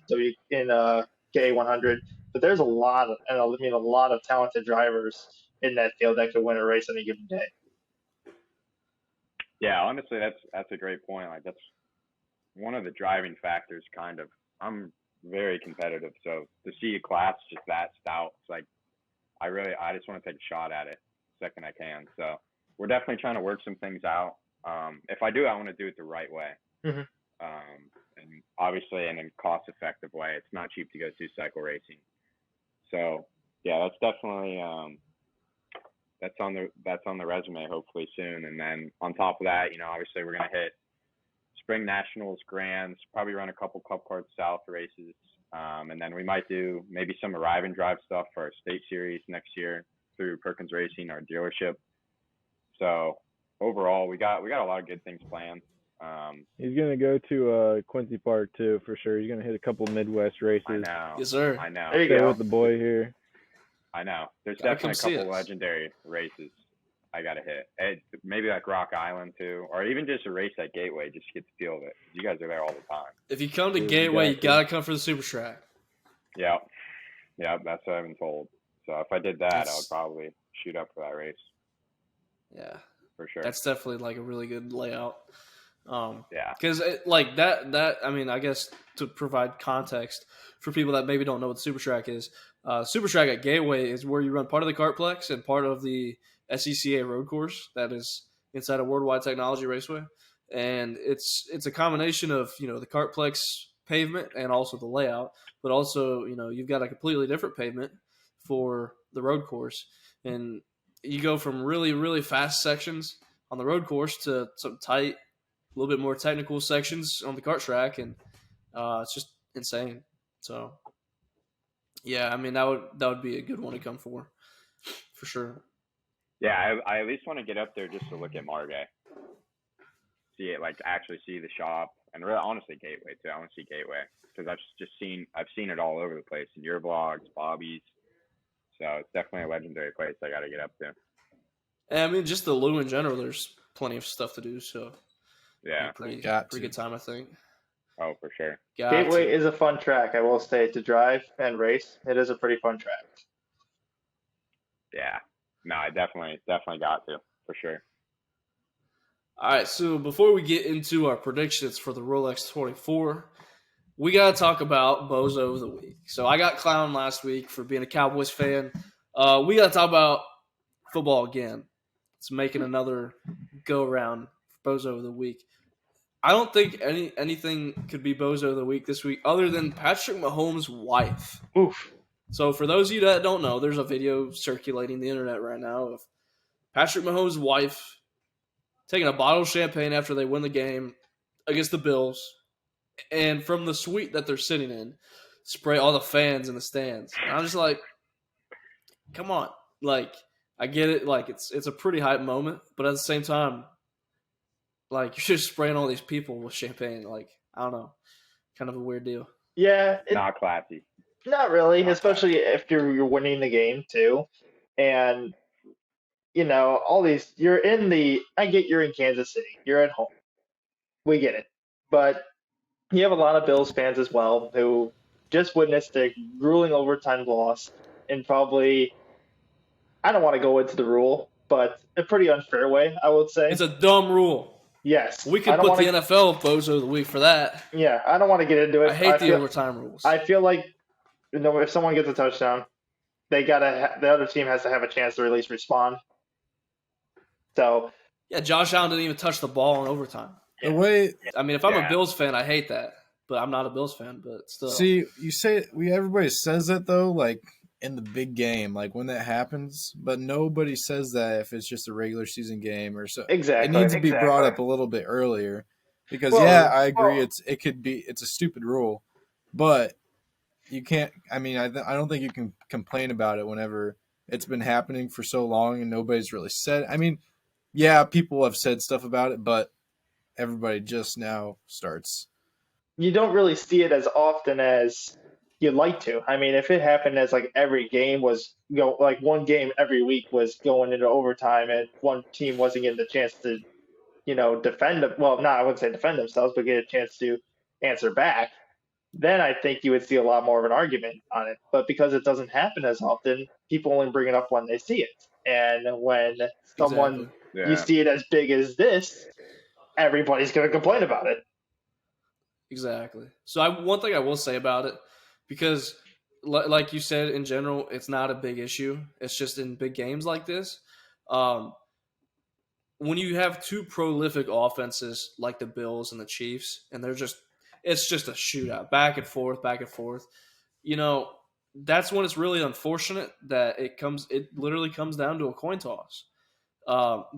KA100, but there's a lot of talented drivers in that field that could win a race on a given day. Yeah, honestly, that's a great point. Like that's one of the driving factors. Kind of, I'm very competitive, so to see a class just that stout, it's like I just want to take a shot at it the second I can. So we're definitely trying to work some things out. If I do, I want to do it the right way. Mm-hmm. And obviously in a cost-effective way. It's not cheap to go 2-cycle racing. So yeah, that's definitely that's on the resume hopefully soon. And then on top of that, obviously we're gonna hit Spring Nationals, Grands, probably run a couple Cup Card South races, and then we might do maybe some arrive and drive stuff for our state series next year through Perkins Racing, our dealership. So overall, we got a lot of good things planned. He's gonna go to Quincy Park too for sure. He's gonna hit a couple Midwest races. I know. Yes, sir. I know. There you go. With the boy here. I know. There's definitely a couple legendary races I gotta hit. Maybe like Rock Island too, or even just a race at Gateway just to get the feel of it. You guys are there all the time. If you come to Gateway, you gotta come for the Super Track. Yeah, that's what I've been told. So if I did that, I would probably shoot up for that race. Yeah, for sure. That's definitely like a really good layout. Yeah, because like that. I mean, I guess to provide context for people that maybe don't know what the Super Track is, Super Track at Gateway is where you run part of the Kartplex and part of the SECA road course that is inside a Worldwide Technology Raceway, and it's a combination of the Kartplex pavement and also the layout, but also you've got a completely different pavement for the road course, and you go from really, really fast sections on the road course to some tight, a little bit more technical sections on the kart track, and it's just insane. So, yeah, I mean that would be a good one to come for sure. Yeah, I at least want to get up there just to look at Margay, see it, like actually see the shop, and really, honestly, Gateway too. I want to see Gateway because I've seen it all over the place in your vlogs, Bobby's. So it's definitely a legendary place I got to get up to. And I mean, just the Lou in general. There's plenty of stuff to do. So yeah, pretty good time, I think. Oh, for sure. Gateway is a fun track, I will say, to drive and race. It is a pretty fun track. Yeah. No, I definitely got to, for sure. All right, so before we get into our predictions for the Rolex 24, we got to talk about Bozo of the Week. So I got clowned last week for being a Cowboys fan. We got to talk about football again. It's making another go-around for Bozo of the Week. I don't think anything could be Bozo of the Week this week other than Patrick Mahomes' wife. Oof. So for those of you that don't know, there's a video circulating the internet right now of Patrick Mahomes' wife taking a bottle of champagne after they win the game against the Bills, and from the suite that they're sitting in, spray all the fans in the stands. And I'm just like, come on. Like, I get it. Like, it's a pretty hype moment, but at the same time, like, you're just spraying all these people with champagne. Like, I don't know. Kind of a weird deal. Yeah. Not classy. Not really, especially if you're winning the game, too. And, you know, all these – I get you're in Kansas City. You're at home. We get it. But you have a lot of Bills fans as well who just witnessed a grueling overtime loss in probably – I don't want to go into the rule, but a pretty unfair way, I would say. It's a dumb rule. Yes. We could put the NFL Bozo of the Week for that. Yeah, I don't want to get into it. I hate the overtime rules. I feel like, you know, if someone gets a touchdown, the other team has to have a chance to at least respond. So yeah, Josh Allen didn't even touch the ball in overtime. The way I mean, if I'm a Bills fan, I hate that, but I'm not a Bills fan. But still, see, you say everybody says that though, like in the big game, like when that happens, but nobody says that if it's just a regular season game or so. Exactly, it needs to be brought up a little bit earlier because I agree. It's a stupid rule, but you can't. I mean, I don't think you can complain about it whenever it's been happening for so long and nobody's really said. I mean, yeah, people have said stuff about it, but everybody just now starts. You don't really see it as often as you'd like to. I mean, if it happened as like every game was like one game every week was going into overtime and one team wasn't getting the chance to, you know, defend. Well, no, I wouldn't say defend themselves, but get a chance to answer back. Then I think you would see a lot more of an argument on it. But because it doesn't happen as often, people only bring it up when they see it. And when someone you see it as big as this, everybody's going to complain about it. Exactly. So one thing I will say about it, because like you said, in general, it's not a big issue. It's just in big games like this. When you have two prolific offenses like the Bills and the Chiefs, and it's just a shootout, back and forth, you know, that's when it's really unfortunate that it literally comes down to a coin toss.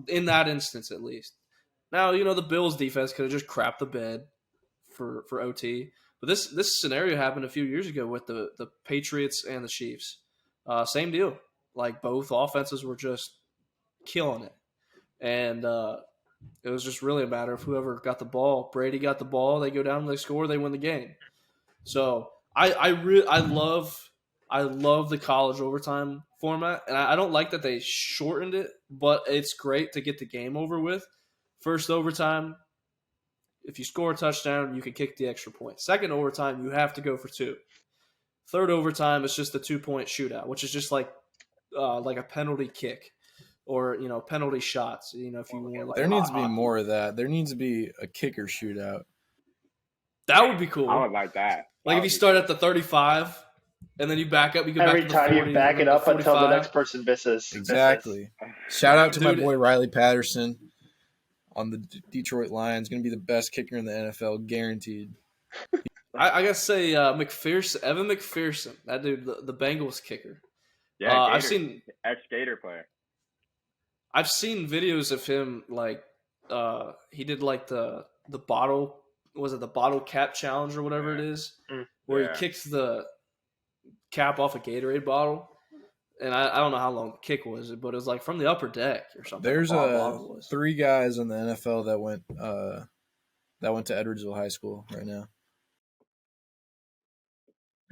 In that instance, at least. Now, you know, the Bills defense could have just crapped the bed for OT. But this scenario happened a few years ago with the Patriots and the Chiefs. Same deal. Like, both offenses were just killing it. And it was just really a matter of whoever got the ball. Brady got the ball, they go down, they score, they win the game. So I love the college overtime format. And I don't like that they shortened it, but it's great to get the game over with. First overtime, if you score a touchdown, you can kick the extra point. Second overtime, you have to go for 2. Third overtime, it's just a 2-point shootout, which is just like a penalty kick or, you know, penalty shots. You know, if you want, there needs to be more of that. There needs to be a kicker shootout. That would be cool. I would like that. Like if you start at the 35 and then you back up, you go every back to the 40. Every time you back it up until the next person misses. Exactly. Shout out to my boy Riley Patterson on the Detroit Lions. Going to be the best kicker in the NFL, guaranteed. I got to say Evan McPherson, that dude, the Bengals kicker. Yeah, I've seen ex-Gator player. I've seen videos of him, like he did like the bottle, was it the bottle cap challenge or whatever it is, where he kicks the cap off a Gatorade bottle. And I don't know how long the kick was, but it was like from the upper deck or something. There's 3 guys in the NFL that went that went to Edwardsville High School right now.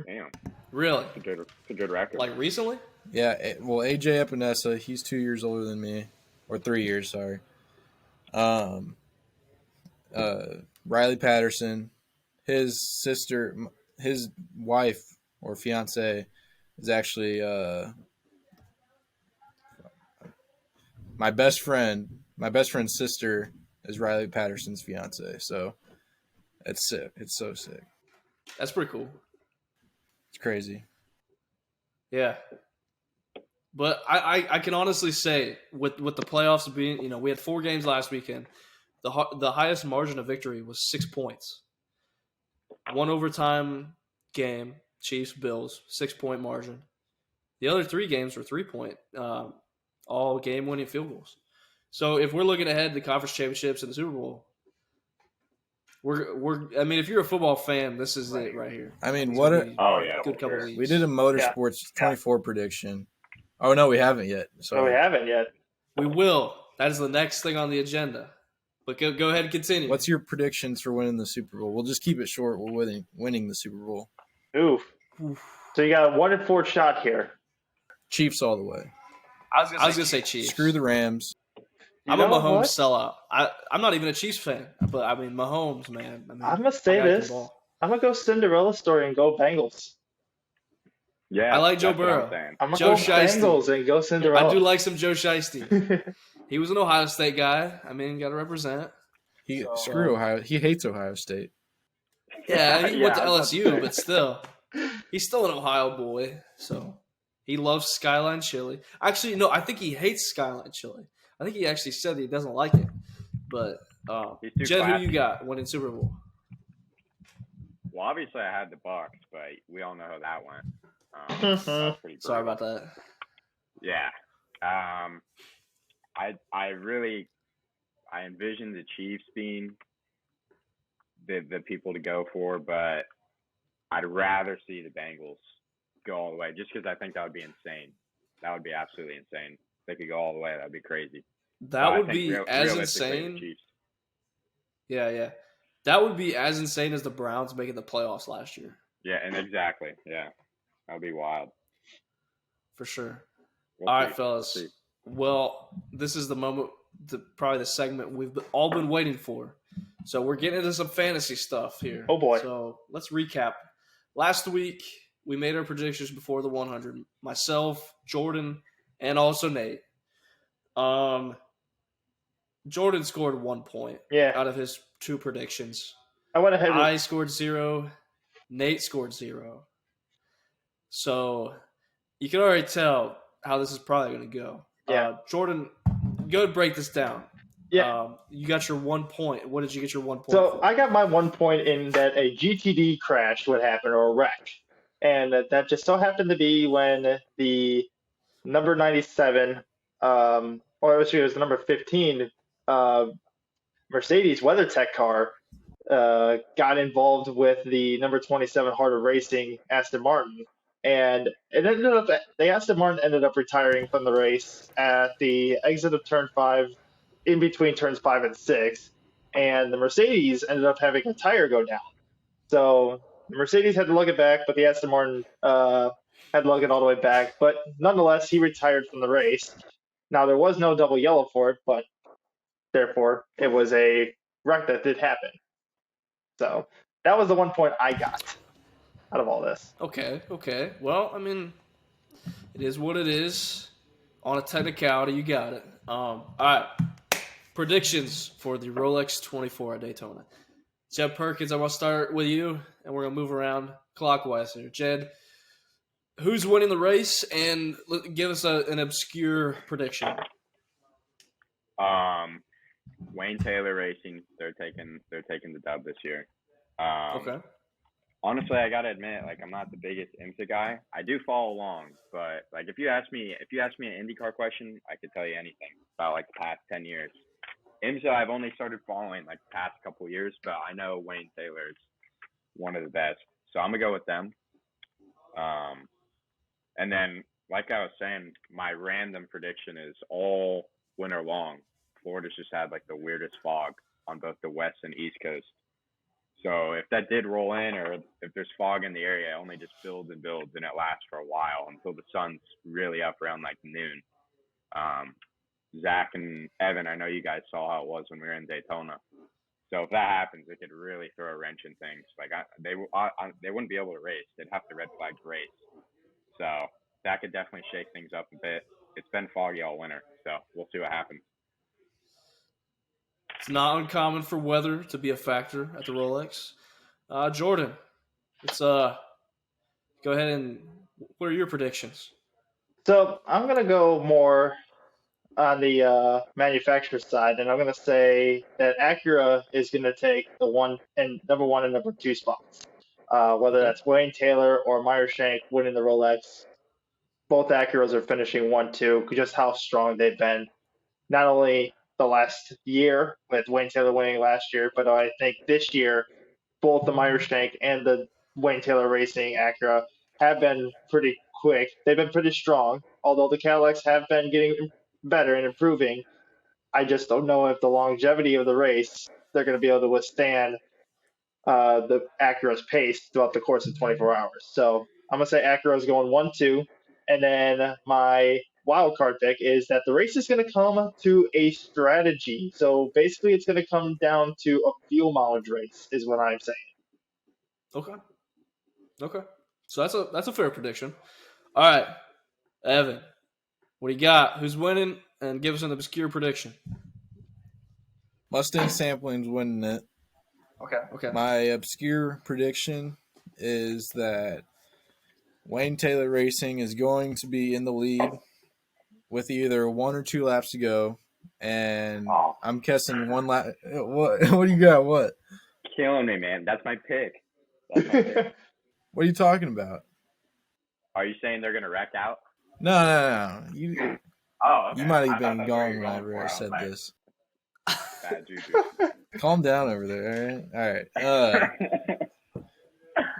Damn. Really? It's a good record. Like recently? Yeah. AJ Epinesa, he's 2 years older than me, or 3 years. Sorry. Riley Patterson, his sister, his wife or fiance is actually my best friend. My best friend's sister is Riley Patterson's fiance. So it's sick. It's so sick. That's pretty cool. It's crazy. Yeah. But I can honestly say with the playoffs being, we had 4 games last weekend. The highest margin of victory was 6 points. 1 overtime game, Chiefs, Bills, 6-point margin. The other 3 games were 3-point, all game-winning field goals. So if we're looking ahead to the conference championships and the Super Bowl, if you're a football fan, this is it right here. I mean, good couple weeks. We did a Motorsports 24 prediction. Oh no, we haven't yet. So we haven't yet. We will. That is the next thing on the agenda. But go ahead and continue. What's your predictions for winning the Super Bowl? We'll just keep it short. We're winning the Super Bowl. Oof. So you got a 1-4 shot here. Chiefs all the way. I was going to say Chiefs. Screw the Rams. I'm a Mahomes sellout. I'm not even a Chiefs fan, but I mean Mahomes, man. I'm gonna say this. I'm gonna go Cinderella story and go Bengals. Yeah, I like Joe Burrow. I'm gonna go Bengals and go Cinderella. I do like some Joe Shiesty. He was an Ohio State guy. I mean, got to represent. Screw Ohio. He hates Ohio State. Yeah, he went to LSU, but still, he's still an Ohio boy. So he loves Skyline chili. Actually, no, I think he hates Skyline chili. I think he actually said that he doesn't like it. But Jed, who you got winning Super Bowl? Well, obviously I had the Bucs, but we all know how that went. That was pretty Sorry about that. Yeah. I envision the Chiefs being the people to go for, but I'd rather see the Bengals go all the way, just because I think that would be insane. That would be absolutely insane. If they could go all the way, that would be crazy. That would be as insane. Yeah. That would be as insane as the Browns making the playoffs last year. Yeah, and exactly. Yeah. That would be wild. For sure. All right, fellas. Well, this is the moment, probably the segment we've all been waiting for. So we're getting into some fantasy stuff here. Oh, boy. So let's recap. Last week, we made our predictions before the 100. Myself, Jordan, and also Nate. Jordan scored 1 point out of his 2 predictions. I went ahead. I scored 0. Nate scored 0. So you can already tell how this is probably going to go. Yeah. Jordan, go ahead and break this down. Yeah. You got your 1 point. What did you get your 1 point So for? I got my 1 point in that a GTD crash would happen, or a wreck. And that just so happened to be when the number 97, or it was the number 15 Mercedes WeatherTech car got involved with the number 27 Harder Racing Aston Martin. And it ended up, the Aston Martin ended up retiring from the race at the exit of turn 5, in between turns 5 and 6. And the Mercedes ended up having a tire go down. So the Mercedes had to lug it back, but the Aston Martin had to lug it all the way back. But nonetheless, he retired from the race. Now, there was no double yellow for it, but therefore, it was a wreck that did happen. So that was the 1 point I got out of all this. Okay. Well, I mean, it is what it is. On a technicality, you got it. All right. Predictions for the Rolex 24 at Daytona. Jed Perkins, I want to start with you, and we're going to move around clockwise here. Jed, who's winning the race, and give us an obscure prediction. Wayne Taylor Racing, they're taking the dub this year. Okay. Honestly, I gotta admit, I'm not the biggest IMSA guy. I do follow along, but if you ask me an IndyCar question, I could tell you anything about the past 10 years. IMSA, I've only started following the past couple years, but I know Wayne Taylor is one of the best, so I'm gonna go with them. And then, like I was saying, my random prediction is all winter long, Florida's just had the weirdest fog. on both the West and East Coast. So if that did roll in, or if there's fog in the area, it only just builds and builds, and it lasts for a while until the sun's really up around like noon. Zach and Evan, I know you guys saw how it was when we were in Daytona. So if that happens, it could really throw a wrench in things. Like they wouldn't be able to race; they'd have to red flag to race. So that could definitely shake things up a bit. It's been foggy all winter, so we'll see what happens. It's not uncommon for weather to be a factor at the Rolex. Jordan, let's go ahead and what are your predictions? So I'm gonna go more on the manufacturer side, and I'm gonna say that Acura is gonna take the number 1 and number 2 spots. Whether that's Wayne Taylor or Meyershank winning the Rolex, both Acuras are finishing 1-2, just how strong they've been. Not only the last year with Wayne Taylor winning last year, but I think this year, both the Meyershank and the Wayne Taylor Racing Acura have been pretty quick. They've been pretty strong, although the Cadillacs have been getting better and improving. I just don't know if the longevity of the race, they're going to be able to withstand the Acura's pace throughout the course of 24 hours. So I'm going to say Acura's going 1-2. And then my wild card pick is that the race is going to come to a strategy. So basically it's going to come down to a fuel mileage race is what I'm saying. Okay. So that's a fair prediction. All right. Evan, what do you got? Who's winning? And give us an obscure prediction. Mustang Sampling's winning it. Okay. My obscure prediction is that Wayne Taylor Racing is going to be in the lead with either 1 or 2 laps to go, and I'm guessing 1 lap. What do you got? What? Killing me, man. That's my pick. What are you talking about? Are you saying they're going to wreck out? No. You might have been gone whenever I said nice. This. Bad juju. Calm down over there, all right?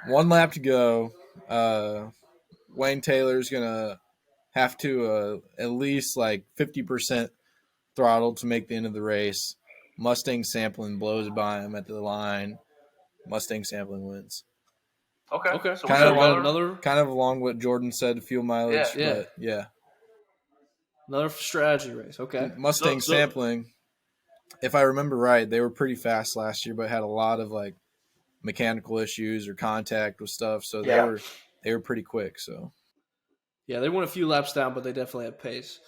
1 lap to go. Wayne Taylor's going to have to at least like 50% throttle to make the end of the race. Mustang Sampling blows by him at the line. Mustang Sampling wins. Okay. So kind of along what Jordan said, fuel mileage. But yeah. Another strategy race. Okay. Mustang Sampling, if I remember right, they were pretty fast last year, but had a lot of like mechanical issues or contact with stuff. So they were pretty quick. So yeah, they went a few laps down, but they definitely had pace.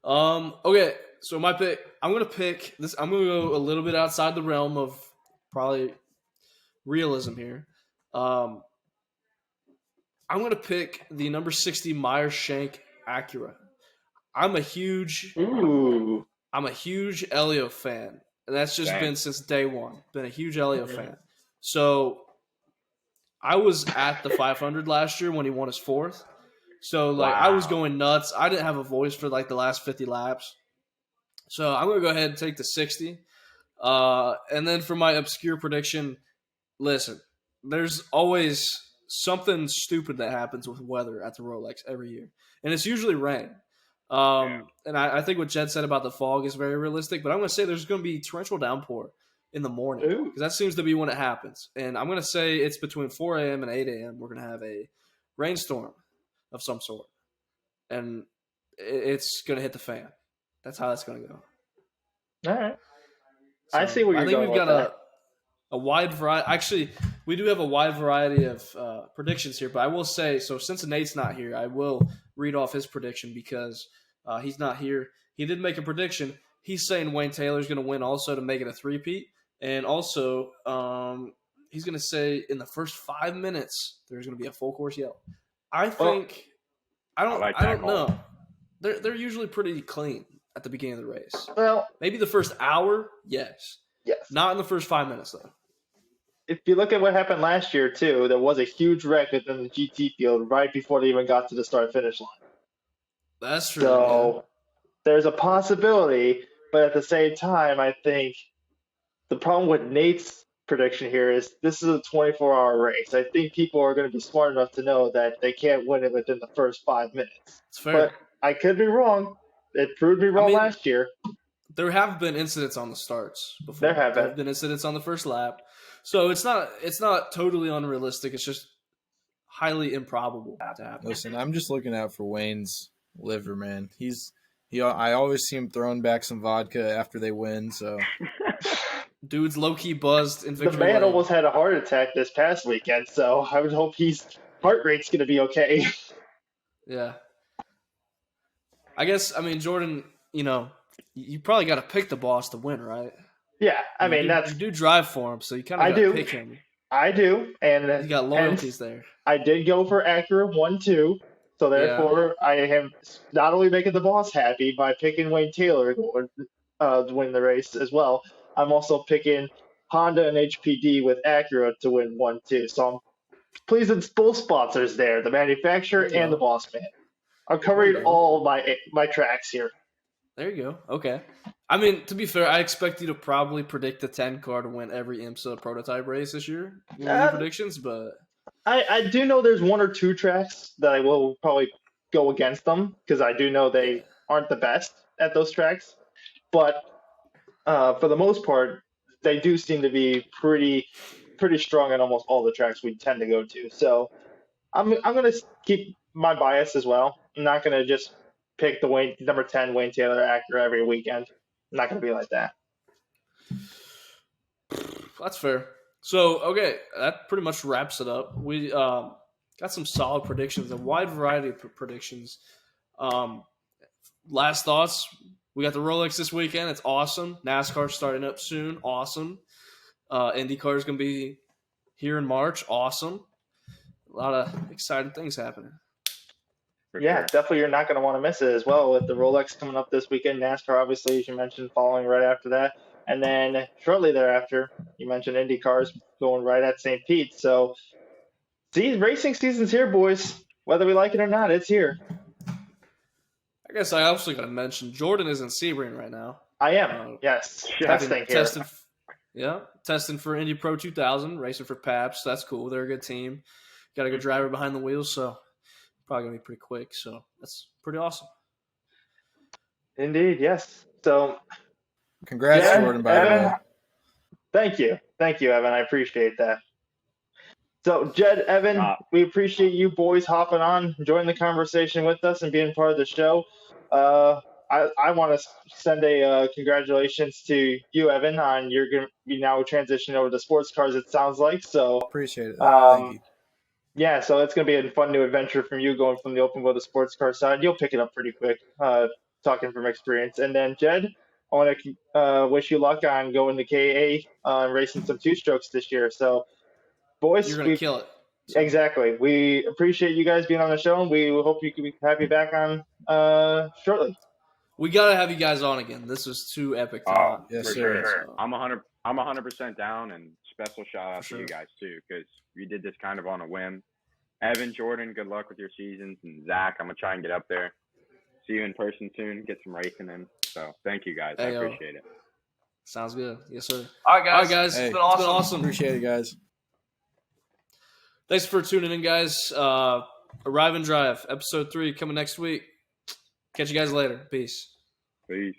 Okay, so my pick, I'm gonna pick this. I'm gonna go a little bit outside the realm of probably realism here. I'm going to pick the number 60 Meyershank Acura. I'm a huge Elio fan. And that's just been since day one. Been a huge Elio fan. So I was at the 500 last year when he won his 4th. So I was going nuts. I didn't have a voice for like the last 50 laps. So I'm going to go ahead and take the 60. And then for my obscure prediction, listen, there's always something stupid that happens with weather at the Rolex every year. And it's usually rain. And I think what Jed said about the fog is very realistic, but I'm going to say there's going to be torrential downpour in the morning because that seems to be when it happens. And I'm going to say it's between 4 a.m. and 8 a.m. We're going to have a rainstorm of some sort. And it's going to hit the fan. That's how that's going to go. All right. So, I see where you're going. I think we've got a wide variety. Actually, we do have a wide variety of predictions here, but I will say, so since Nate's not here, I will read off his prediction because he's not here. He did make a prediction. He's saying Wayne Taylor's going to win also to make it a three-peat. And also, he's going to say in the first 5 minutes, there's going to be a full course yell. I think, I don't know. They're usually pretty clean at the beginning of the race. Well, maybe the first hour, yes. Not in the first 5 minutes, though. If you look at what happened last year, too, there was a huge wreck within the GT field right before they even got to the start-finish line. That's true. So there's a possibility, but at the same time, I think the problem with Nate's prediction here is this is a 24-hour race. I think people are going to be smart enough to know that they can't win it within the first 5 minutes. It's fair. But I could be wrong. It proved me wrong last year. there have been incidents on the starts before. There have been incidents on the first lap. So it's not totally unrealistic. It's just highly improbable to happen. Listen, I'm just looking out for Wayne's liver, man. I always see him throwing back some vodka after they win, so dude's low-key buzzed in victory The man lane. almost had a heart attack this past weekend, so I would hope his heart rate's going to be okay. Yeah. I guess, Jordan, you probably got to pick the boss to win, right? Yeah, you do drive for him, so you kind of got to pick him. I do, and you got loyalties there. I did go for Acura 1-2, so therefore I am not only making the boss happy by picking Wayne Taylor to win the race as well, I'm also picking Honda and HPD with Acura to win 1-2. So I'm pleasing both sponsors there, the manufacturer and the boss man. I'm covering all my tracks here. There you go. Okay. To be fair, I expect you to probably predict the 10 car to win every IMSA prototype race this year. Predictions, but I do know there's one or two tracks that I will probably go against them because I do know they aren't the best at those tracks. But for the most part, they do seem to be pretty strong in almost all the tracks we tend to go to. So I'm going to keep my bias as well. I'm not going to just pick the number 10 Wayne Taylor Acura every weekend. I'm not going to be like that. That's fair. So, okay, that pretty much wraps it up. We got some solid predictions, a wide variety of predictions. Last thoughts, we got the Rolex this weekend. It's awesome. NASCAR starting up soon. Awesome. IndyCar is going to be here in March. Awesome. A lot of exciting things happening. Definitely you're not going to want to miss it as well with the Rolex coming up this weekend. NASCAR, obviously, as you mentioned, following right after that. And then shortly thereafter, you mentioned IndyCars going right at St. Pete. So racing season's here, boys. Whether we like it or not, it's here. I guess I also got to mention Jordan is in Sebring right now. I am, yes. Testing here. Testing for Indy Pro 2000, racing for Paps. That's cool. They're a good team. Got a good driver behind the wheels, so probably going to be pretty quick. So that's pretty awesome. Indeed, yes. So congrats, Jordan, by the way. Thank you, Evan. I appreciate that. So, Jed, Evan, we appreciate you boys hopping on, joining the conversation with us, and being part of the show. I want to send a congratulations to you, Evan, on you're going to be now transitioning over to sports cars, it sounds like. So appreciate it. Thank you. Yeah, so it's going to be a fun new adventure from you going from the open wheel to sports car side. You'll pick it up pretty quick, talking from experience. And then, Jed, I want to wish you luck on going to KA and racing some two-strokes this year. So, boys, you're going to kill it. So. Exactly. We appreciate you guys being on the show, and we hope you can have you back on shortly. We got to have you guys on again. This was too epic. Yes, for sir. Sure. I'm 100% down, and special shout out to you guys too, because we did this kind of on a whim. Evan, Jordan, good luck with your seasons, and Zach, I'm gonna try and get up there. See you in person soon. Get some racing in. So thank you guys. I appreciate it. Sounds good. Yes, sir. All right, guys. Hey, it's been awesome. Appreciate it, guys. Thanks for tuning in, guys. Arrive and Drive, episode 3 coming next week. Catch you guys later. Peace. Peace.